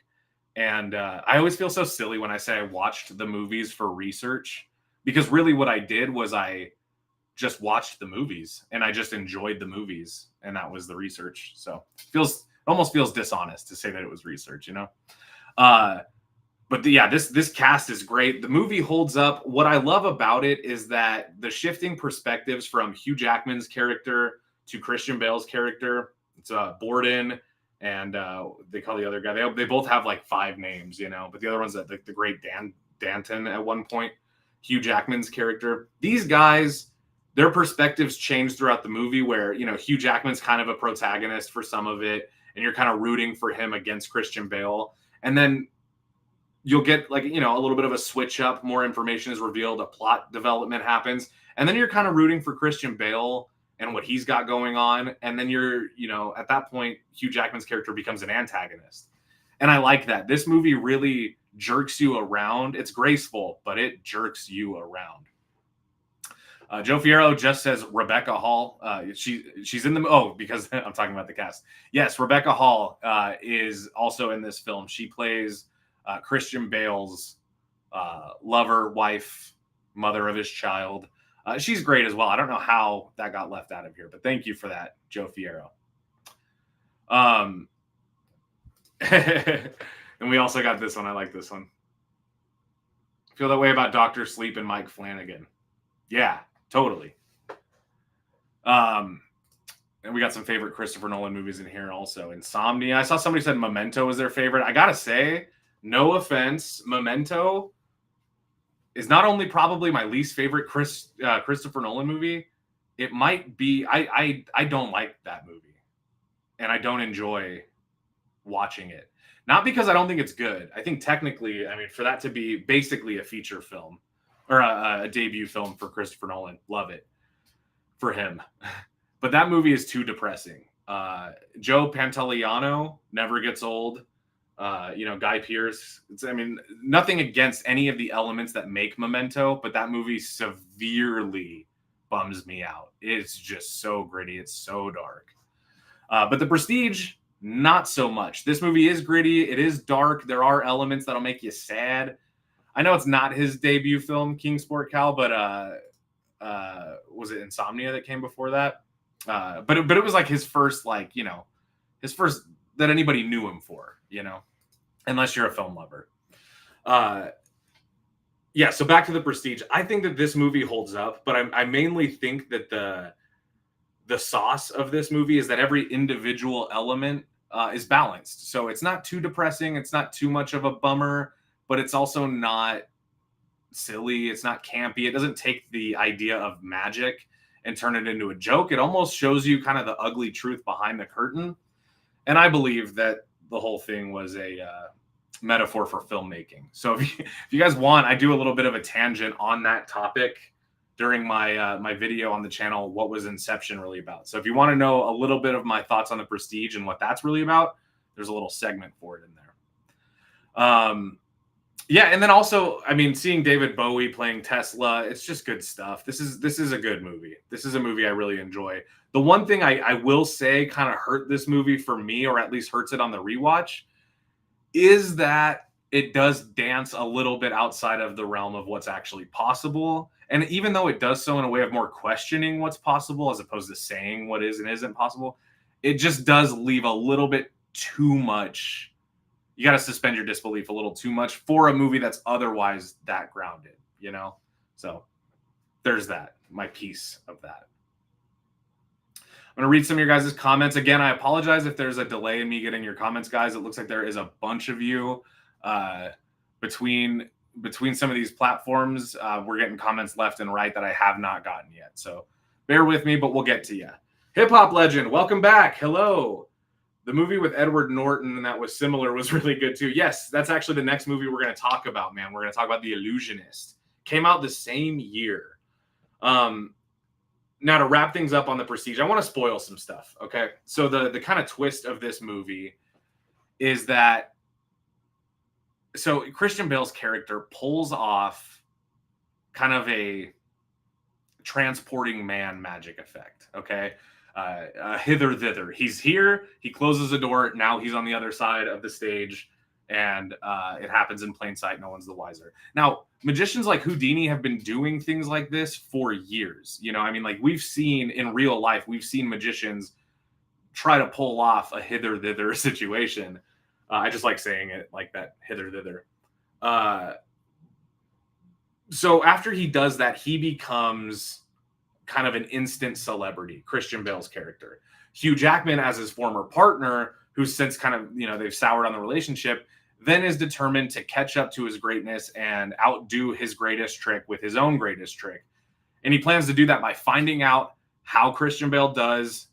Speaker 3: And I always feel so silly when I say I watched the movies for research, because really what I did was I just watched the movies and I just enjoyed the movies. And that was the research. So it almost feels dishonest to say that it was research, you know? But yeah, this cast is great. The movie holds up. What I love about it is that the shifting perspectives from Hugh Jackman's character to Christian Bale's character. It's Borden, and they call the other guy. They both have like 5 names, you know. But the other one's the great Danton at one point. Hugh Jackman's character. These guys, their perspectives change throughout the movie. Where Hugh Jackman's kind of a protagonist for some of it, and you're kind of rooting for him against Christian Bale, and then you'll get a little bit of a switch up, more information is revealed, a plot development happens, and then you're kind of rooting for Christian Bale and what he's got going on. And then you're, at that point, Hugh Jackman's character becomes an antagonist. And I like that. This movie really jerks you around. It's graceful, but it jerks you around. Joe Fierro just says Rebecca Hall. She's in the because I'm talking about the cast. Yes, Rebecca Hall is also in this film. She plays Christian Bale's lover, wife, mother of his child. She's great as well. I don't know how that got left out of here, but thank you for that, Joe Fierro. And we also got this one. I like this one. Feel that way about Dr. Sleep and Mike Flanagan. Yeah, totally. And we got some favorite Christopher Nolan movies in here also. Insomnia. I saw somebody said Memento was their favorite. I gotta say, no offense, Memento is not only probably my least favorite Christopher Nolan movie. It might be. I don't like that movie, and I don't enjoy watching it. Not because I don't think it's good. I think technically, for that to be basically a feature film or a debut film for Christopher Nolan, love it for him. But that movie is too depressing. Joe Pantoliano never gets old. Guy Pearce. Nothing against any of the elements that make Memento, but that movie severely bums me out. It's just so gritty. It's so dark. But The Prestige, not so much. This movie is gritty. It is dark. There are elements that'll make you sad. I know it's not his debut film, Kingsport Cal, but was it Insomnia that came before that? But it was like his first, his first that anybody knew him for, unless you're a film lover. So back to The Prestige. I think that this movie holds up, but I mainly think that the sauce of this movie is that every individual element is balanced. So it's not too depressing. It's not too much of a bummer, but it's also not silly. It's not campy. It doesn't take the idea of magic and turn it into a joke. It almost shows you kind of the ugly truth behind the curtain. And I believe that the whole thing was a metaphor for filmmaking. So if you guys want, I do a little bit of a tangent on that topic during my my video on the channel, What Was Inception Really About? So if you want to know a little bit of my thoughts on The Prestige and what that's really about, there's a little segment for it in there. And then also, seeing David Bowie playing Tesla, it's just good stuff. This is a good movie. This is a movie I really enjoy. The one thing I will say kind of hurt this movie for me, or at least hurts it on the rewatch, is that it does dance a little bit outside of the realm of what's actually possible. And even though it does so in a way of more questioning what's possible as opposed to saying what is and isn't possible, it just does leave a little bit too much. You got to suspend your disbelief a little too much for a movie that's otherwise that grounded, So there's that, my piece of that. I'm going to read some of your guys' comments. Again, I apologize if there's a delay in me getting your comments, guys. It looks like there is a bunch of you between some of these platforms. We're getting comments left and right that I have not gotten yet. So bear with me, but we'll get to you. Hip hop legend, welcome back. Hello. The movie with Edward Norton that was similar was really good too. Yes, that's actually the next movie we're going to talk about, man. We're going to talk about The Illusionist. Came out the same year. Now, to wrap things up on The Prestige, I want to spoil some stuff, okay? So the kind of twist of this movie is that so Christian Bale's character pulls off kind of a transporting man magic effect, okay? Hither, thither. He's here, he closes the door, now he's on the other side of the stage, and it happens in plain sight, no one's the wiser. Now, magicians like Houdini have been doing things like this for years. You know, I mean, like we've seen in real life, we've seen magicians try to pull off a hither, thither situation. I just like saying it like that, hither, thither. So after he does that, he becomes kind of an instant celebrity, Christian Bale's character. Hugh Jackman, as his former partner, who's since kind of, you know, they've soured on the relationship, then is determined to catch up to his greatness and outdo his greatest trick with his own greatest trick. And he plans to do that by finding out how Christian Bale does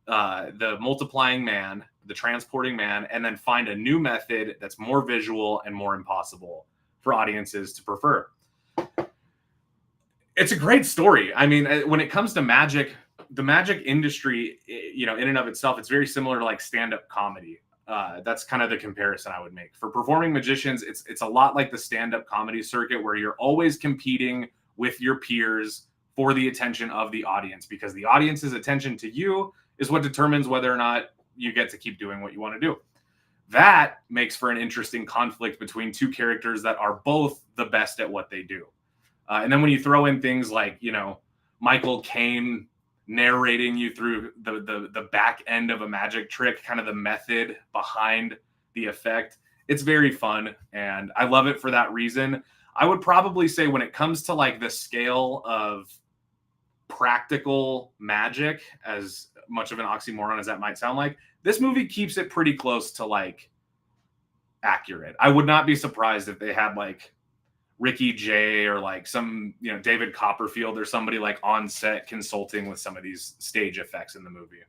Speaker 3: the multiplying man, the transporting man, and then find a new method that's more visual and more impossible for audiences to prefer. It's a great story. I mean, when it comes to magic, the magic industry, you know, in and of itself, it's very similar to like stand-up comedy. That's kind of the comparison I would make. For performing magicians, it's a lot like the stand-up comedy circuit where you're always competing with your peers for the attention of the audience, because the audience's attention to you is what determines whether or not you get to keep doing what you want to do. That makes for an interesting conflict between two characters that are both the best at what they do. And then when you throw in things like, you know, Michael Caine narrating you through the back end of a magic trick, kind of the method behind the effect, it's very fun. And I love it for that reason. I would probably say when it comes to like the scale of practical magic, as much of an oxymoron as that might sound like, this movie keeps it pretty close to like accurate. I would not be surprised if they had like Ricky Jay or like some, you know, David Copperfield or somebody like on set consulting with some of these stage effects in the movie.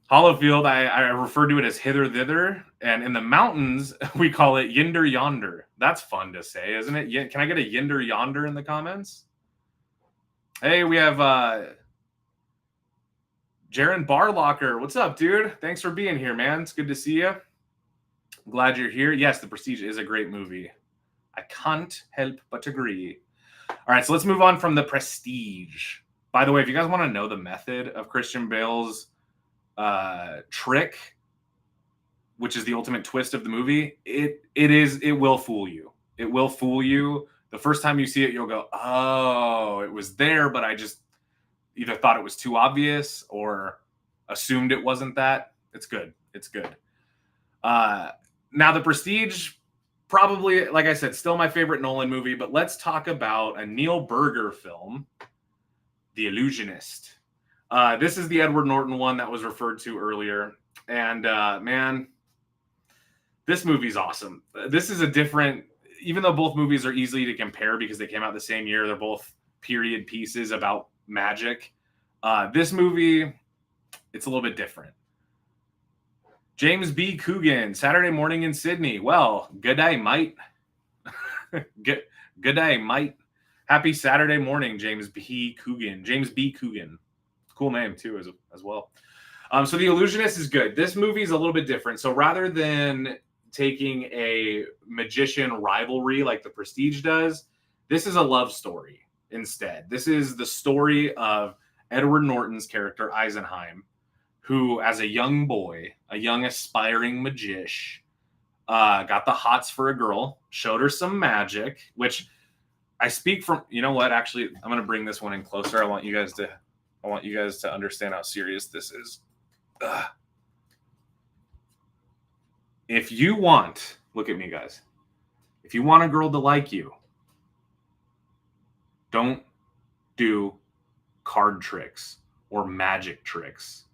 Speaker 3: Hollowfield, I refer to it as hither thither, and in the mountains we call it yinder yonder. That's fun to say, isn't it? Can I get a yinder yonder in the comments? Hey, we have Jaron Barlocker. What's up, dude? Thanks for being here, man. It's good to see you. Glad you're here. Yes, The Prestige is a great movie. I can't help but agree. All right, so let's move on from The Prestige. By the way, if you guys want to know the method of Christian Bale's trick, which is the ultimate twist of the movie, it will fool you. It will fool you. The first time you see it, you'll go, oh, it was there, but I just either thought it was too obvious or assumed it wasn't that. It's good. It's good. Now, The Prestige, probably, like I said, still my favorite Nolan movie, but let's talk about a Neil Berger film, The Illusionist. This is the Edward Norton one that was referred to earlier. And, man, this movie's awesome. This is a different, even though both movies are easy to compare because they came out the same year, they're both period pieces about magic. This movie, it's a little bit different. James B. Coogan, Saturday Morning in Sydney. Well, good day, mate. good day, mate. Happy Saturday morning, James B. Coogan. James B. Coogan. Cool name, too, as well. So The Illusionist is good. This movie is a little bit different. So rather than taking a magician rivalry like The Prestige does, this is a love story instead. This is the story of Edward Norton's character, Eisenheim, who, as a young boy, a young aspiring magician, got the hots for a girl, showed her some magic, which I speak from, you know what, actually, I'm going to bring this one in closer. I want you guys to understand how serious this is. If you want, look at me, guys. If you want a girl to like you, don't do card tricks or magic tricks.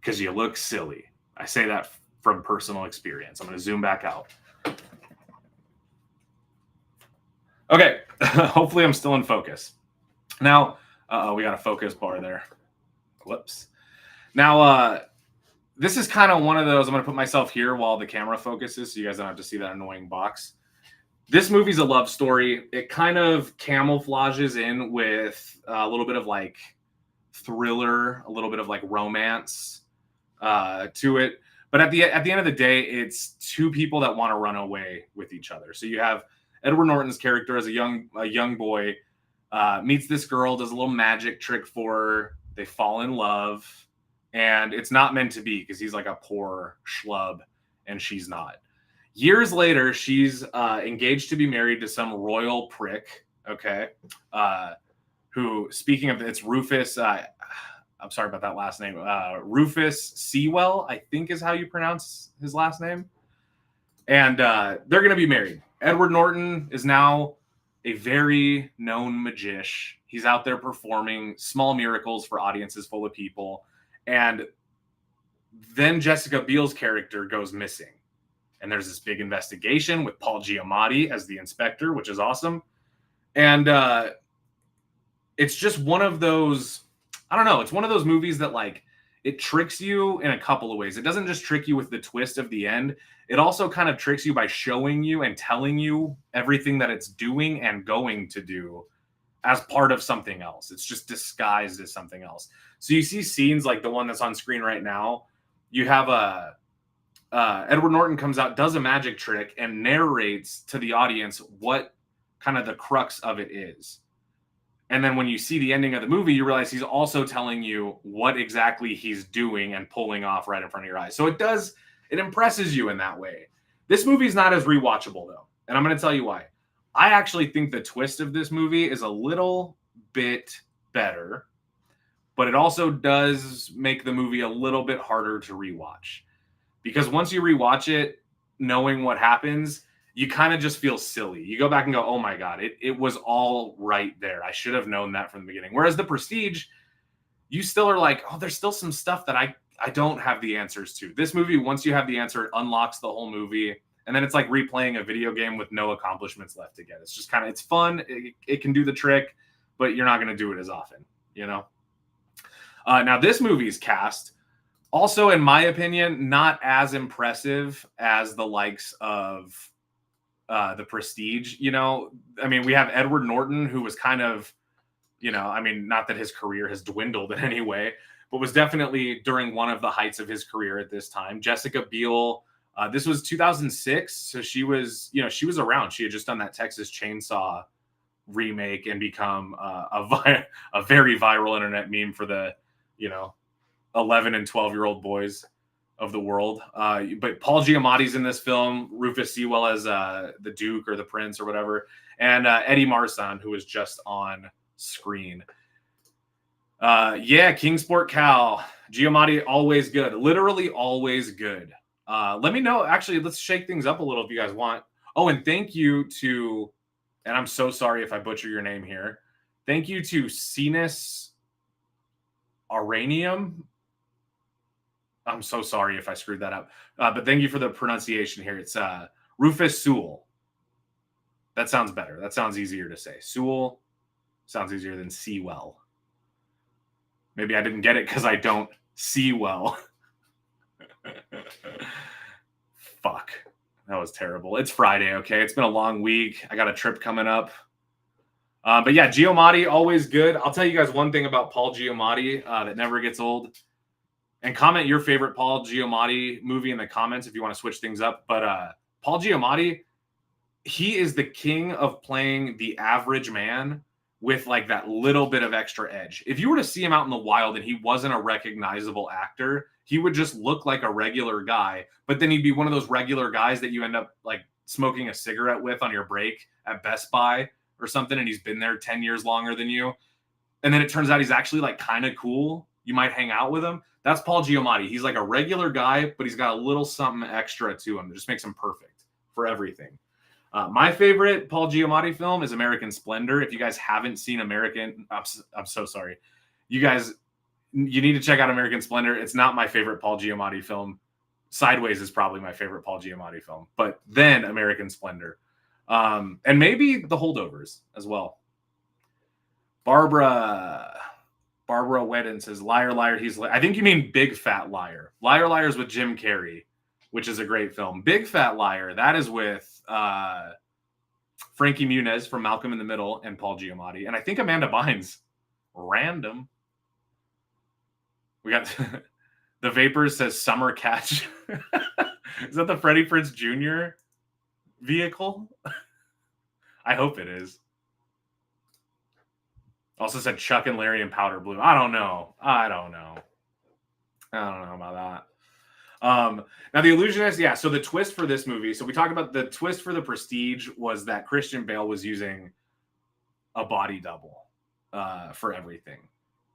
Speaker 3: Because you look silly. I say that from personal experience. I'm going to zoom back out. Okay. Hopefully I'm still in focus. Now, we got a focus bar there.
Speaker 9: Whoops. Now, this is kind of one of those, I'm going to put myself here while the camera focuses so you guys don't have to see that annoying box. This movie's a love story. It kind of camouflages in with a little bit of like thriller, a little bit of like romance to it. But at the end of the day, it's two people that want to run away with each other. So you have Edward Norton's character as a young boy meets this girl, does a little magic trick for her. They fall in love, and it's not meant to be because he's like a poor schlub and she's not. Years later, she's engaged to be married to some royal prick, okay? Who, speaking of, it's Rufus, I'm sorry about that last name, Rufus Sewell, I think is how you pronounce his last name. And they're going to be married. Edward Norton is now a very known magician. He's out there performing small miracles for audiences full of people. And then Jessica Biel's character goes missing. And there's this big investigation with Paul Giamatti as the inspector, which is awesome. And it's just one of those, I don't know, it's one of those movies that like, it tricks you in a couple of ways. It doesn't just trick you with the twist of the end. It also kind of tricks you by showing you and telling you everything that it's doing and going to do as part of something else. It's just disguised as something else. So you see scenes like the one that's on screen right now. You have Edward Norton comes out, does a magic trick, and narrates to the audience what kind of the crux of it is. And then when you see the ending of the movie, you realize he's also telling you what exactly he's doing and pulling off right in front of your eyes. So it impresses you in that way. This movie's not as rewatchable though. And I'm going to tell you why. I actually think the twist of this movie is a little bit better, but it also does make the movie a little bit harder to rewatch. Because once you rewatch it, knowing what happens, you kind of just feel silly. You go back and go, oh my God, it was all right there. I should have known that from the beginning. Whereas The Prestige, you still are like, oh, there's still some stuff that I don't have the answers to. This movie, once you have the answer, it unlocks the whole movie. And then it's like replaying a video game with no accomplishments left to get. It's just kind of, it's fun. It can do the trick, but you're not going to do it as often, you know? Now, this movie's cast, also, in my opinion, not as impressive as the likes of The Prestige. You know, I mean, we have Edward Norton, who was kind of, you know, I mean, not that his career has dwindled in any way, but was definitely during one of the heights of his career at this time. Jessica Biel, this was 2006, so she was, you know, she was around. She had just done that Texas Chainsaw remake and become a very viral internet meme for the, you know, 11 and 12-year-old boys of the world. But Paul Giamatti's in this film, Rufus Sewell as the Duke or the Prince or whatever, and Eddie Marsan, who was just on screen. Yeah, Kingsport Cal, Giamatti, always good. Literally always good. Let me know. Actually, let's shake things up a little if you guys want. Oh, and thank you to, and I'm so sorry if I butcher your name here. Thank you to Cenis Aranium. I'm so sorry if I screwed that up. But thank you for the pronunciation here. It's Rufus Sewell. That sounds better. That sounds easier to say. Sewell sounds easier than Sewell. Maybe I didn't get it because I don't see well. Fuck. That was terrible. It's Friday, okay? It's been a long week. I got a trip coming up. But yeah, Giamatti, always good. I'll tell you guys one thing about Paul Giamatti that never gets old. And comment your favorite Paul Giamatti movie in the comments if you want to switch things up. But Paul Giamatti, he is the king of playing the average man with like that little bit of extra edge. If you were to see him out in the wild and he wasn't a recognizable actor, he would just look like a regular guy. But then he'd be one of those regular guys that you end up like smoking a cigarette with on your break at Best Buy or something. And he's been there 10 years longer than you. And then it turns out he's actually like kind of cool. You might hang out with him. That's Paul Giamatti. He's like a regular guy, but he's got a little something extra to him that just makes him perfect for everything. My favorite Paul Giamatti film is American Splendor. If you guys haven't seen I'm so sorry. You guys, you need to check out American Splendor. It's not my favorite Paul Giamatti film. Sideways is probably my favorite Paul Giamatti film, but then American Splendor. And maybe The Holdovers as well. Barbara Barbara Wedden says, liar, liar, I think you mean Big Fat Liar. Liar, Liar is with Jim Carrey, which is a great film. Big Fat Liar, that is with Frankie Muniz from Malcolm in the Middle and Paul Giamatti. And I think Amanda Bynes. Random. We got the Vapors says Summer Catch. Is that the Freddie Prinze Jr. vehicle? I hope it is. Also said Chuck and Larry and Powder Blue. I don't know about that. Now, The Illusionist, yeah, so the twist for this movie, so we talked about the twist for The Prestige was that Christian Bale was using a body double for everything.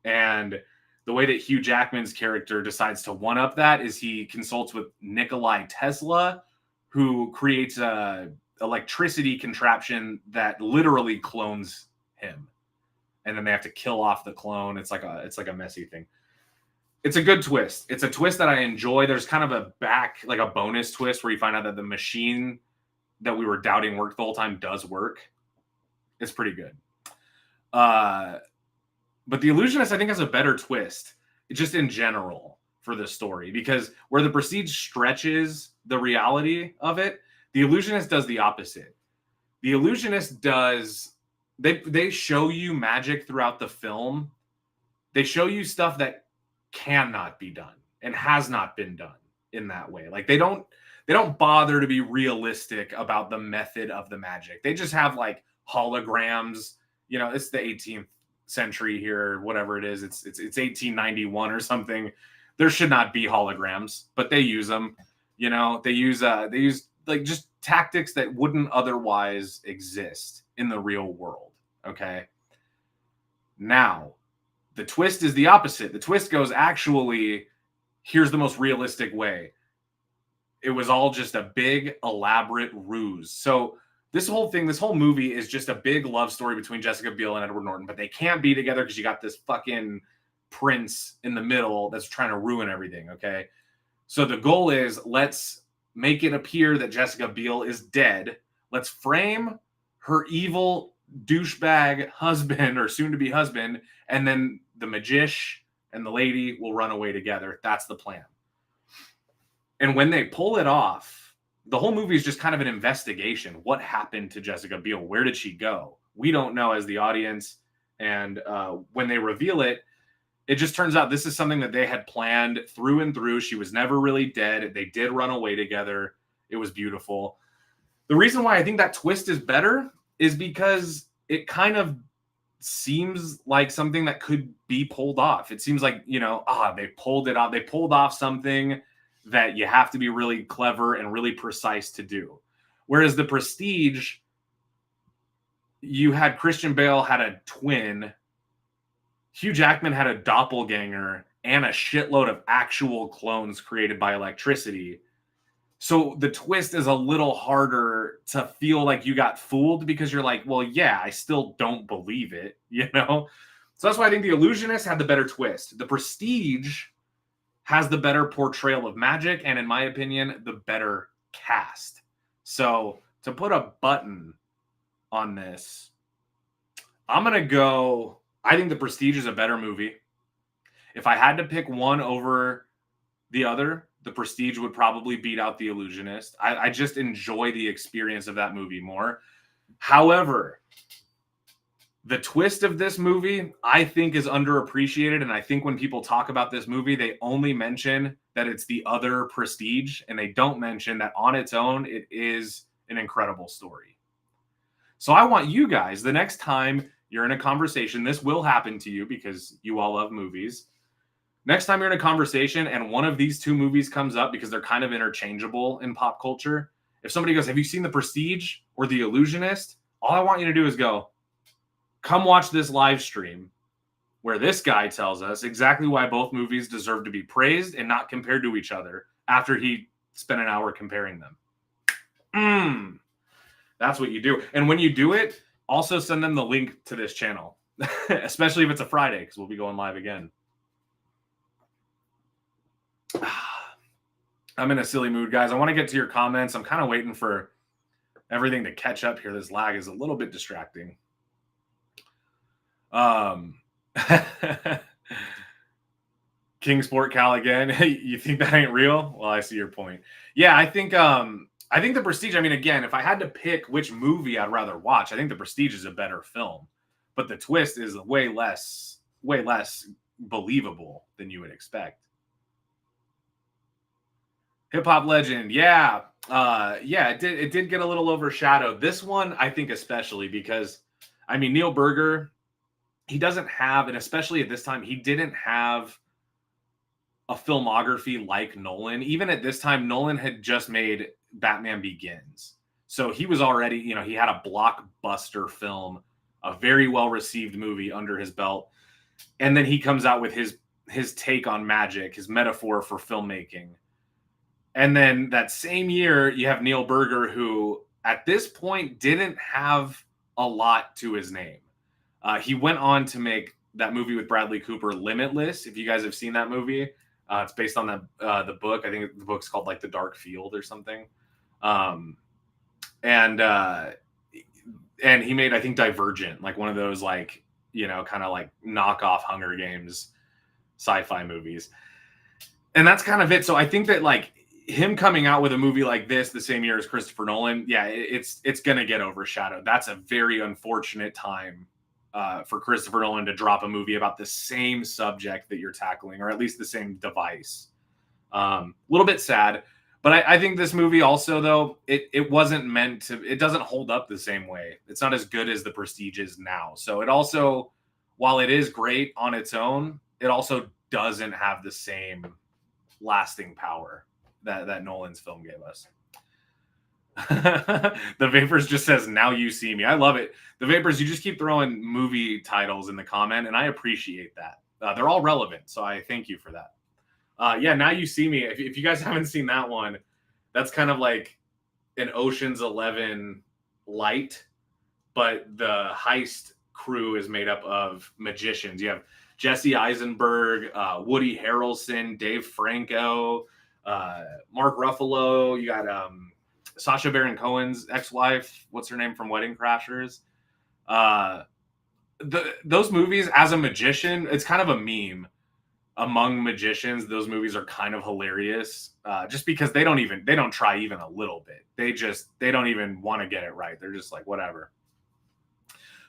Speaker 9: And the way that Hugh Jackman's character decides to one-up that is he consults with Nikolai Tesla, who creates a electricity contraption that literally clones him. And then they have to kill off the clone. It's like a messy thing. It's a good twist. It's a twist that I enjoy. There's kind of a bonus twist where you find out that the machine that we were doubting worked the whole time does work. It's pretty good. But The Illusionist, I think, has a better twist, just in general, for this story. Because where The Prestige stretches the reality of it, The Illusionist does the opposite. The Illusionist does... They show you magic throughout the film. They show you stuff that cannot be done and has not been done in that way. Like they don't bother to be realistic about the method of the magic. They just have like holograms. You know, it's the 18th century here, whatever it is. It's 1891 or something. There should not be holograms, but they use them. You know, they use like just tactics that wouldn't otherwise exist in the real world. Okay. Now, the twist is the opposite. The twist goes, actually, here's the most realistic way. It was all just a big, elaborate ruse. So this whole movie is just a big love story between Jessica Biel and Edward Norton, but they can't be together because you got this fucking prince in the middle that's trying to ruin everything. Okay. So the goal is, let's make it appear that Jessica Biel is dead. Let's frame her evil douchebag husband or soon-to-be husband, and then the magician and the lady will run away together. That's the plan. And when they pull it off, the whole movie is just kind of an investigation. What happened to Jessica Biel? Where did she go? We don't know as the audience. And when they reveal it, it just turns out this is something that they had planned through and through. She was never really dead. They did run away together. It was beautiful. The reason why I think that twist is better is because it kind of seems like something that could be pulled off. It seems like, you know, they pulled it off. They pulled off something that you have to be really clever and really precise to do. Whereas The Prestige, you had Christian Bale had a twin, Hugh Jackman had a doppelganger, and a shitload of actual clones created by electricity. So the twist is a little harder to feel like you got fooled because you're like, well, yeah, I still don't believe it, you know? So that's why I think The Illusionist had the better twist. The Prestige has the better portrayal of magic, and in my opinion, the better cast. So to put a button on this, I'm going to go... I think The Prestige is a better movie. If I had to pick one over the other, The Prestige would probably beat out The Illusionist. I just enjoy the experience of that movie more. However, the twist of this movie, I think, is underappreciated. And I think when people talk about this movie, they only mention that it's the other Prestige, and they don't mention that on its own, it is an incredible story. So I want you guys, the next time you're in a conversation, this will happen to you because you all love movies. Next time you're in a conversation and one of these two movies comes up because they're kind of interchangeable in pop culture, if somebody goes, have you seen The Prestige or The Illusionist? All I want you to do is go, come watch this live stream where this guy tells us exactly why both movies deserve to be praised and not compared to each other after he spent an hour comparing them. That's what you do. And when you do it, also send them the link to this channel, especially if it's a Friday, because we'll be going live again. I'm in a silly mood, guys. I want to get to your comments. I'm kind of waiting for everything to catch up here. This lag is a little bit distracting. Kingsport Cal again. You think that ain't real? Well, I see your point. Yeah, I think The Prestige, I mean, again, if I had to pick which movie I'd rather watch, I think The Prestige is a better film. But the twist is way less believable than you would expect. Hip hop legend, yeah. It did get a little overshadowed. This one, I think, especially because, I mean, Neil Burger, he doesn't have, and especially at this time, he didn't have a filmography like Nolan. Even at this time, Nolan had just made Batman Begins. So he was already, he had a blockbuster film, a very well-received movie under his belt. And then he comes out with his take on magic, his metaphor for filmmaking. And then that same year, you have Neil Burger, who at this point didn't have a lot to his name. He went on to make that movie with Bradley Cooper, Limitless. If you guys have seen that movie, it's based on the book. I think the book's called like The Dark Field or something. And he made, I think, Divergent, like one of those like, kind of like knockoff Hunger Games sci-fi movies. And that's kind of it. So I think that like him coming out with a movie like this the same year as Christopher Nolan, yeah, it's going to get overshadowed. That's a very unfortunate time for Christopher Nolan to drop a movie about the same subject that you're tackling, or at least the same device. A little bit sad, but I think this movie also, though, it wasn't meant to, it doesn't hold up the same way. It's not as good as The Prestige is now. So it also, while it is great on its own, it also doesn't have the same lasting power that Nolan's film gave us. The Vapors just says, "Now You See Me." I love it. The Vapors, you just keep throwing movie titles in the comment, and I appreciate that. They're all relevant, so I thank you for that. Now You See Me. If you guys haven't seen that one, that's kind of like an Ocean's 11 light, but the heist crew is made up of magicians. You have Jesse Eisenberg, Woody Harrelson, Dave Franco, Mark Ruffalo. You got Sacha Baron Cohen's ex-wife. What's her name from Wedding Crashers? Those movies, as a magician, it's kind of a meme among magicians. Those movies are kind of hilarious, just because they don't try even a little bit. They don't even want to get it right. They're just like, whatever.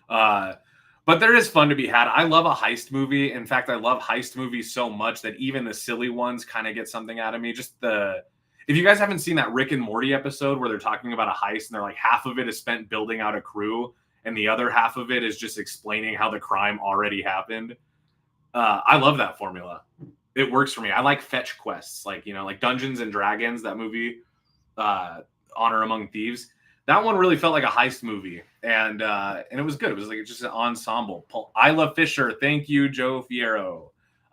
Speaker 9: But there is fun to be had. I love a heist movie. In fact, I love heist movies so much that even the silly ones kind of get something out of me. If you guys haven't seen that Rick and Morty episode where they're talking about a heist and they're like, half of it is spent building out a crew and the other half of it is just explaining how the crime already happened. I love that formula. It works for me. I like fetch quests, like Dungeons and Dragons, that movie, Honor Among Thieves. That one really felt like a heist movie, and it was good. It was like just an ensemble. Isla Fisher, thank you, Joe Fierro.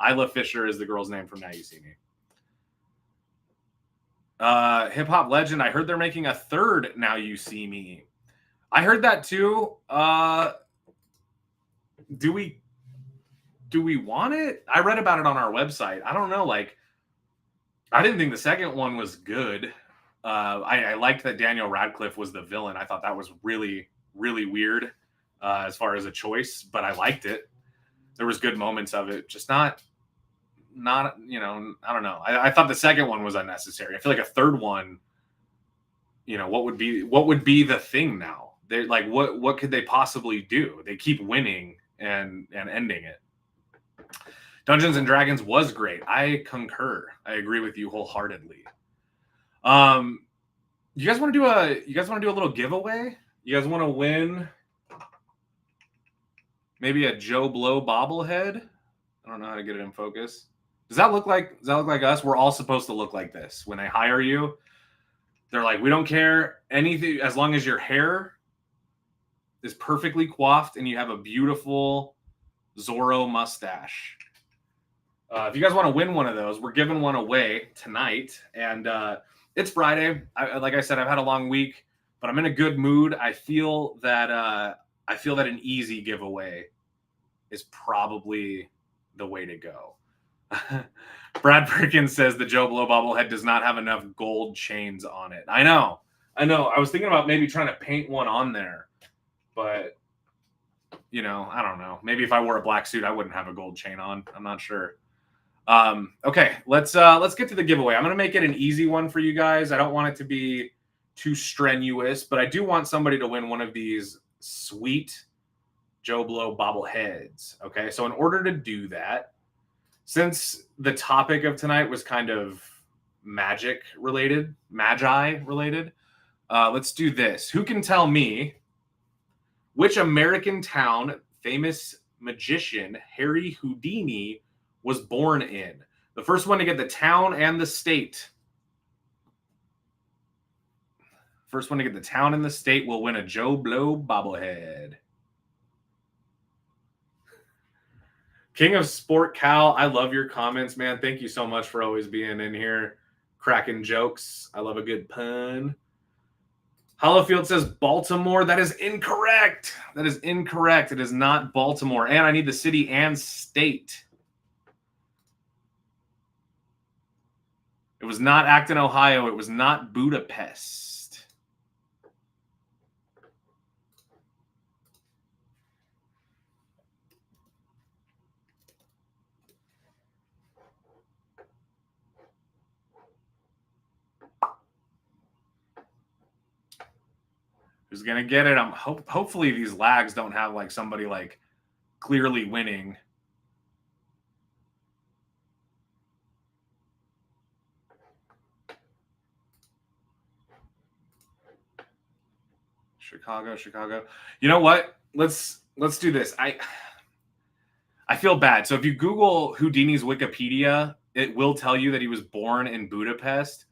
Speaker 9: Isla Fisher is the girl's name from Now You See Me. Hip hop legend. I heard they're making a third Now You See Me. I heard that too. Do we want it? I read about it on our website. I don't know. Like, I didn't think the second one was good. I liked that Daniel Radcliffe was the villain. I thought that was really, really weird as far as a choice, but I liked it. There was good moments of it, just not, I don't know. I thought the second one was unnecessary. I feel like a third one, what would be the thing now? They're like, what could they possibly do? They keep winning and ending it. Dungeons and Dragons was great. I concur. I agree with you wholeheartedly. You guys want to do a little giveaway? You guys want to win maybe a JoBlo bobblehead? I don't know how to get it in focus. Does that look like us? We're all supposed to look like this. When they hire you, they're like, we don't care anything as long as your hair is perfectly coiffed and you have a beautiful Zorro mustache. If you guys want to win one of those, we're giving one away tonight, and it's Friday. Like I said, I've had a long week, but I'm in a good mood. I feel that an easy giveaway is probably the way to go. Brad Perkins says the JoBlo bobblehead does not have enough gold chains on it. I know. I was thinking about maybe trying to paint one on there, but I don't know. Maybe if I wore a black suit, I wouldn't have a gold chain on. I'm not sure. Okay, let's get to the giveaway. I'm gonna make it an easy one for you guys. I don't want it to be too strenuous, but I do want somebody to win one of these sweet JoBlo bobbleheads. Okay, so in order to do that, since the topic of tonight was kind of magi related, let's do this. Who can tell me which American town famous magician Harry Houdini was born in? The first one to get the town and the state. First one to get the town and the state will win a JoBlo bobblehead. King of Sport Cal, I love your comments, man. Thank you so much for always being in here, cracking jokes. I love a good pun. Hollowfield says Baltimore. That is incorrect. That is incorrect. It is not Baltimore. And I need the city and state. It was not Acton, Ohio. It was not Budapest. Who's gonna get it? Hopefully these lags don't have like somebody like clearly winning. Chicago. You know what? Let's do this. I feel bad. So if you Google Houdini's Wikipedia, it will tell you that he was born in Budapest.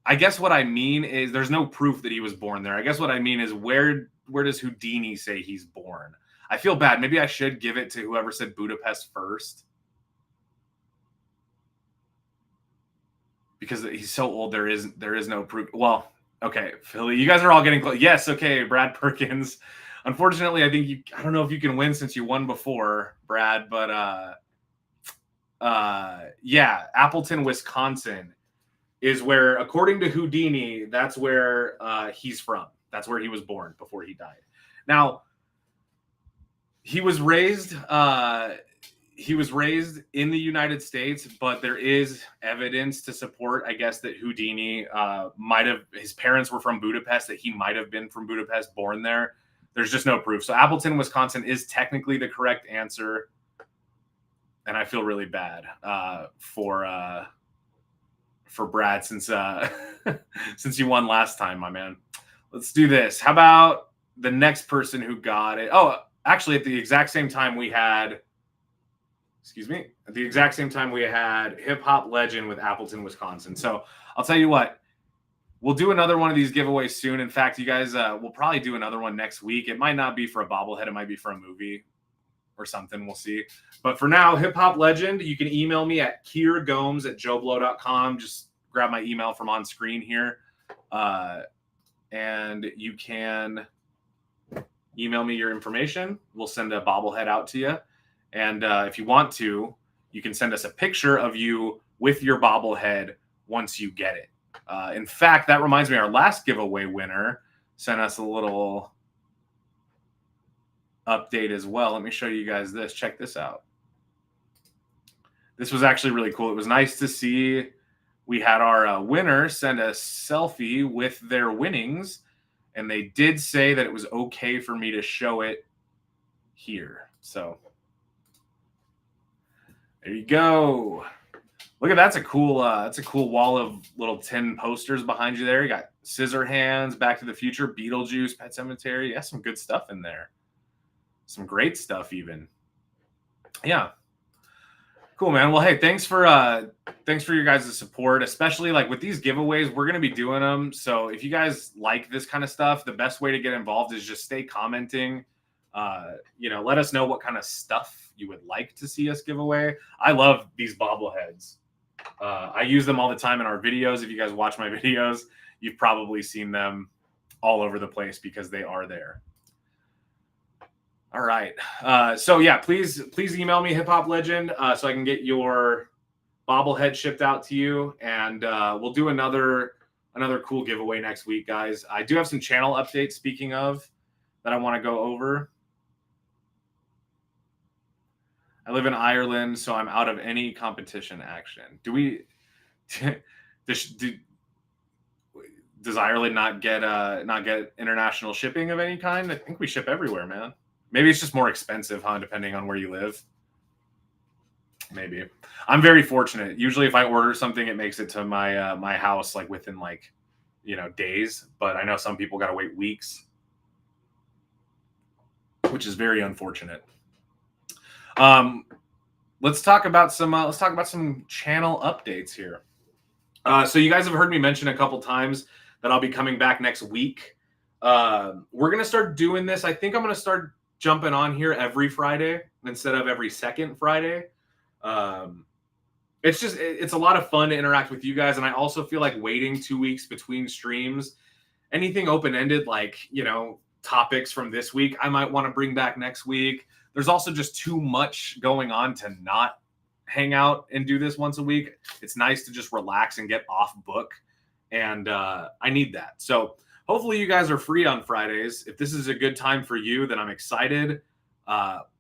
Speaker 9: I guess what I mean is there's no proof that he was born there. I guess what I mean is where does Houdini say he's born? I feel bad. Maybe I should give it to whoever said Budapest first. Because he's so old, there is no proof. Well, okay, Philly, you guys are all getting close. Yes, okay, Brad Perkins. Unfortunately, I don't know if you can win since you won before, Brad, but yeah, Appleton, Wisconsin is where, according to Houdini, that's where he's from. That's where he was born before he died. Now, he was raised in the United States, but there is evidence to support, I guess, that Houdini his parents were from Budapest, that he might have been from Budapest, born there. There's just no proof. So Appleton, Wisconsin is technically the correct answer. And I feel really bad for Brad since since you won last time, my man. Let's do this. How about the next person who got it? Oh, actually, at the exact same time we had Hip Hop Legend with Appleton, Wisconsin. So I'll tell you what, we'll do another one of these giveaways soon. In fact, you guys, we'll probably do another one next week. It might not be for a bobblehead. It might be for a movie or something. We'll see. But for now, Hip Hop Legend, you can email me at kiergomes@joblo.com. Just grab my email from on screen here. And you can email me your information. We'll send a bobblehead out to you. And if you want to, you can send us a picture of you with your bobblehead once you get it. In fact, that reminds me, our last giveaway winner sent us a little update as well. Let me show you guys this. Check this out. This was actually really cool. It was nice to see. We had our winner send a selfie with their winnings, and they did say that it was okay for me to show it here. So there you go. Look at that's a cool wall of little tin posters behind you there. You got Scissorhands, Back to the Future, Beetlejuice, Pet Sematary. Yeah, some good stuff in there. Some great stuff even. Yeah. Cool, man. Well, hey, thanks for your guys' support, especially like with these giveaways. We're going to be doing them. So if you guys like this kind of stuff, the best way to get involved is just stay commenting. Let us know what kind of stuff you would like to see us give away. I love these bobbleheads. I use them all the time in our videos. If you guys watch my videos, you've probably seen them all over the place because they are there. All right. So yeah, please email me Hip Hop Legend so I can get your bobblehead shipped out to you, and we'll do another cool giveaway next week, guys. I do have some channel updates, speaking of, that I want to go over. I live in Ireland, so I'm out of any competition action. Does Ireland not get international shipping of any kind? I think we ship everywhere, man. Maybe it's just more expensive, huh? Depending on where you live. Maybe. I'm very fortunate. Usually, if I order something, it makes it to my my house like within days. But I know some people got to wait weeks, which is very unfortunate. Let's talk about some channel updates here. So you guys have heard me mention a couple times that I'll be coming back next week. We're gonna start doing this. I think I'm gonna start jumping on here every Friday instead of every second Friday. It's a lot of fun to interact with you guys, and I also feel like waiting 2 weeks between streams, anything open-ended like topics from this week, I might want to bring back next week. There's also just too much going on to not hang out and do this once a week. It's nice to just relax and get off book, and I need that. So hopefully you guys are free on Fridays. If this is a good time for you, then I'm excited.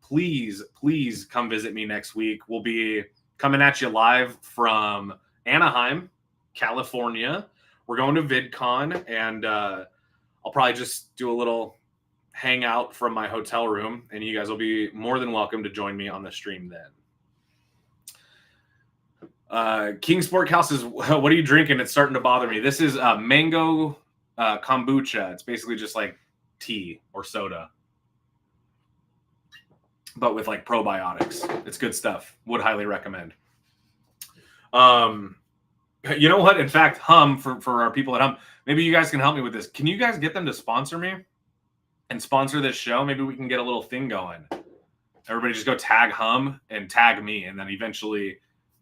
Speaker 9: Please come visit me next week. We'll be coming at you live from Anaheim, California. We're going to VidCon, and I'll probably just do a little hangout from my hotel room, and you guys will be more than welcome to join me on the stream then. King Sport Cal says, what are you drinking? It's starting to bother me. This is mango kombucha. It's basically just like tea or soda, but with like probiotics. It's good stuff. Would highly recommend. You know what? In fact, Hum, for our people at Hum, maybe you guys can help me with this. Can you guys get them to sponsor me and sponsor this show? Maybe we can get a little thing going. Everybody just go tag Hum and tag me, and then eventually,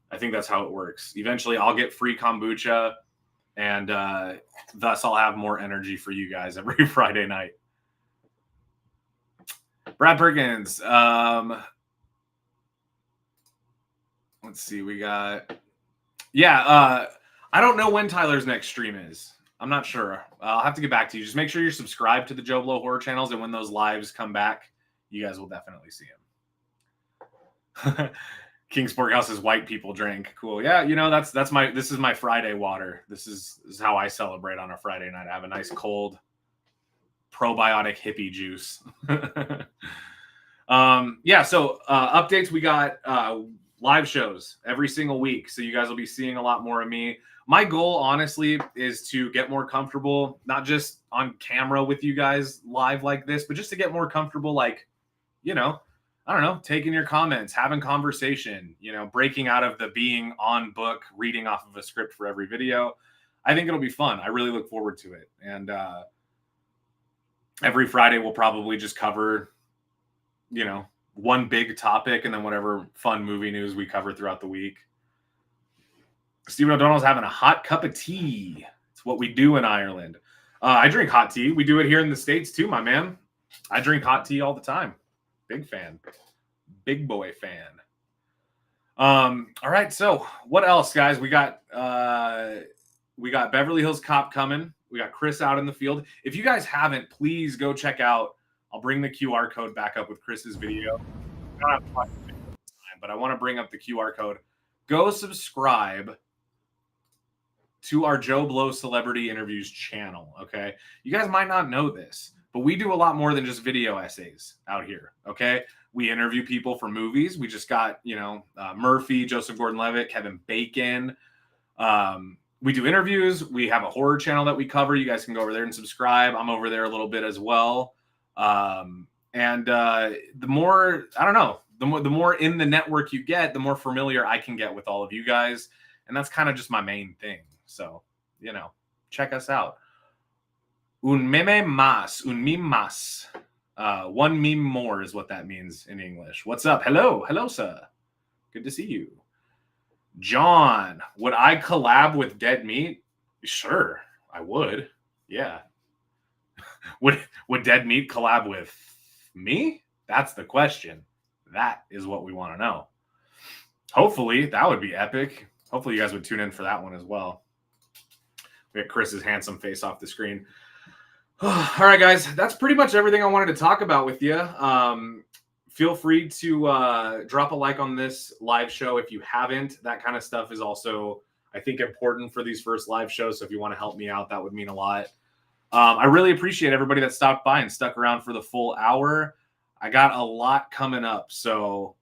Speaker 9: I think that's how it works. Eventually, I'll get free kombucha, and thus I'll have more energy for you guys every Friday night. Brad Perkins. Let's see. We got... Yeah, I don't know when Tyler's next stream is. I'm not sure. I'll have to get back to you. Just make sure you're subscribed to the JoBlo horror channels, and when those lives come back, you guys will definitely see them. King Sport House says white people drink. Cool. Yeah, this is my Friday water. This is how I celebrate on a Friday night. I have a nice cold probiotic hippie juice. So updates, we got live shows every single week, so you guys will be seeing a lot more of me. My goal, honestly, is to get more comfortable, not just on camera with you guys live like this, but just to get more comfortable, like, I don't know, taking your comments, having conversation, breaking out of the being on book, reading off of a script for every video. I think it'll be fun. I really look forward to it. And every Friday we'll probably just cover, one big topic, and then whatever fun movie news we cover throughout the week. Stephen O'Donnell's having a hot cup of tea. It's what we do in Ireland. I drink hot tea. We do it here in the States too, my man. I drink hot tea all the time. Big fan. Big boy fan. All right, so what else, guys? We got Beverly Hills Cop coming. We got Chris out in the field. If you guys haven't, please go check out. I'll bring the QR code back up with Chris's video. I don't have to watch the video this time, but I want to bring up the QR code. Go subscribe to our JoBlo Celebrity Interviews channel, okay? You guys might not know this, but we do a lot more than just video essays out here, okay? We interview people for movies. We just got, Murphy, Joseph Gordon-Levitt, Kevin Bacon. We do interviews. We have a horror channel that we cover. You guys can go over there and subscribe. I'm over there a little bit as well. The more, I don't know, the more in the network you get, the more familiar I can get with all of you guys. And that's kind of just my main thing. So, check us out. Un meme más, un meme más. One meme more is what that means in English. What's up? Hello, sir. Good to see you. John, would I collab with Dead Meat? Sure, I would. Yeah. Would Dead Meat collab with me? That's the question. That is what we want to know. Hopefully, that would be epic. Hopefully, you guys would tune in for that one as well. We got Chris's handsome face off the screen. All right, guys, that's pretty much everything I wanted to talk about with you. feel free to drop a like on this live show if you haven't. That kind of stuff is also, I think, important for these first live shows. So if you want to help me out, that would mean a lot. I really appreciate everybody that stopped by and stuck around for the full hour. I got a lot coming up, so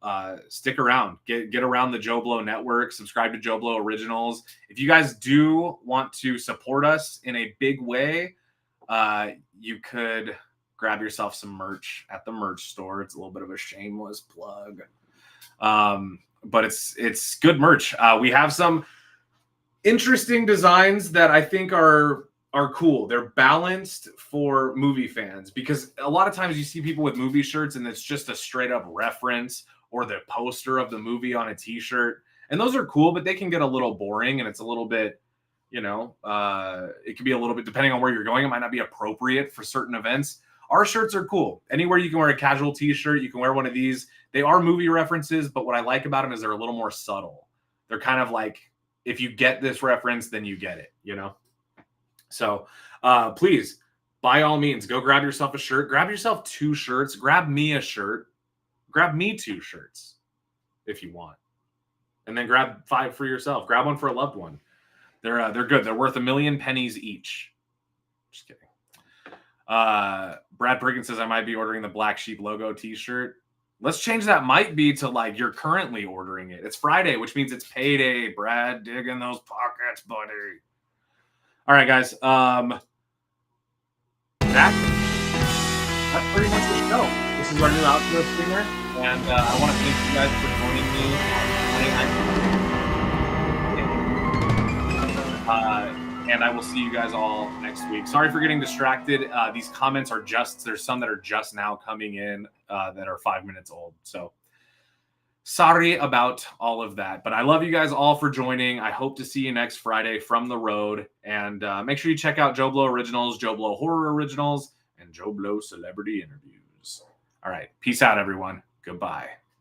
Speaker 9: stick around. Get around the JoBlo network. Subscribe to JoBlo Originals. If you guys do want to support us in a big way, you could grab yourself some merch at the merch store. It's a little bit of a shameless plug, but it's good merch. We have some interesting designs that I think are cool. They're balanced for movie fans, because a lot of times you see people with movie shirts and it's just a straight up reference or the poster of the movie on a t-shirt. And those are cool, but they can get a little boring, and it's a little bit, it can be a little bit, depending on where you're going, it might not be appropriate for certain events. Our shirts are cool. Anywhere you can wear a casual t-shirt, you can wear one of these. They are movie references, but what I like about them is they're a little more subtle. They're kind of like, if you get this reference, then you get it, So please, by all means, go grab yourself a shirt. Grab yourself 2 shirts. Grab me a shirt. Grab me 2 shirts if you want. And then grab 5 for yourself. Grab one for a loved one. They're good. They're worth 1,000,000 pennies each. Just kidding. Brad Priggin says I might be ordering the Black Sheep logo t-shirt. Let's change that might be to like you're currently ordering it. It's Friday, which means it's payday. Brad, dig in those pockets, buddy. All right, guys. That's pretty much the show. This is our new outro singer, and I want to thank you guys for joining me on and I will see you guys all next week. Sorry for getting distracted. These comments are there's some that are just now coming in that are 5 minutes old. So sorry about all of that, but I love you guys all for joining. I hope to see you next Friday from the road, and make sure you check out JoBlo Originals, JoBlo Horror Originals, and JoBlo Celebrity Interviews. All right. Peace out, everyone. Goodbye.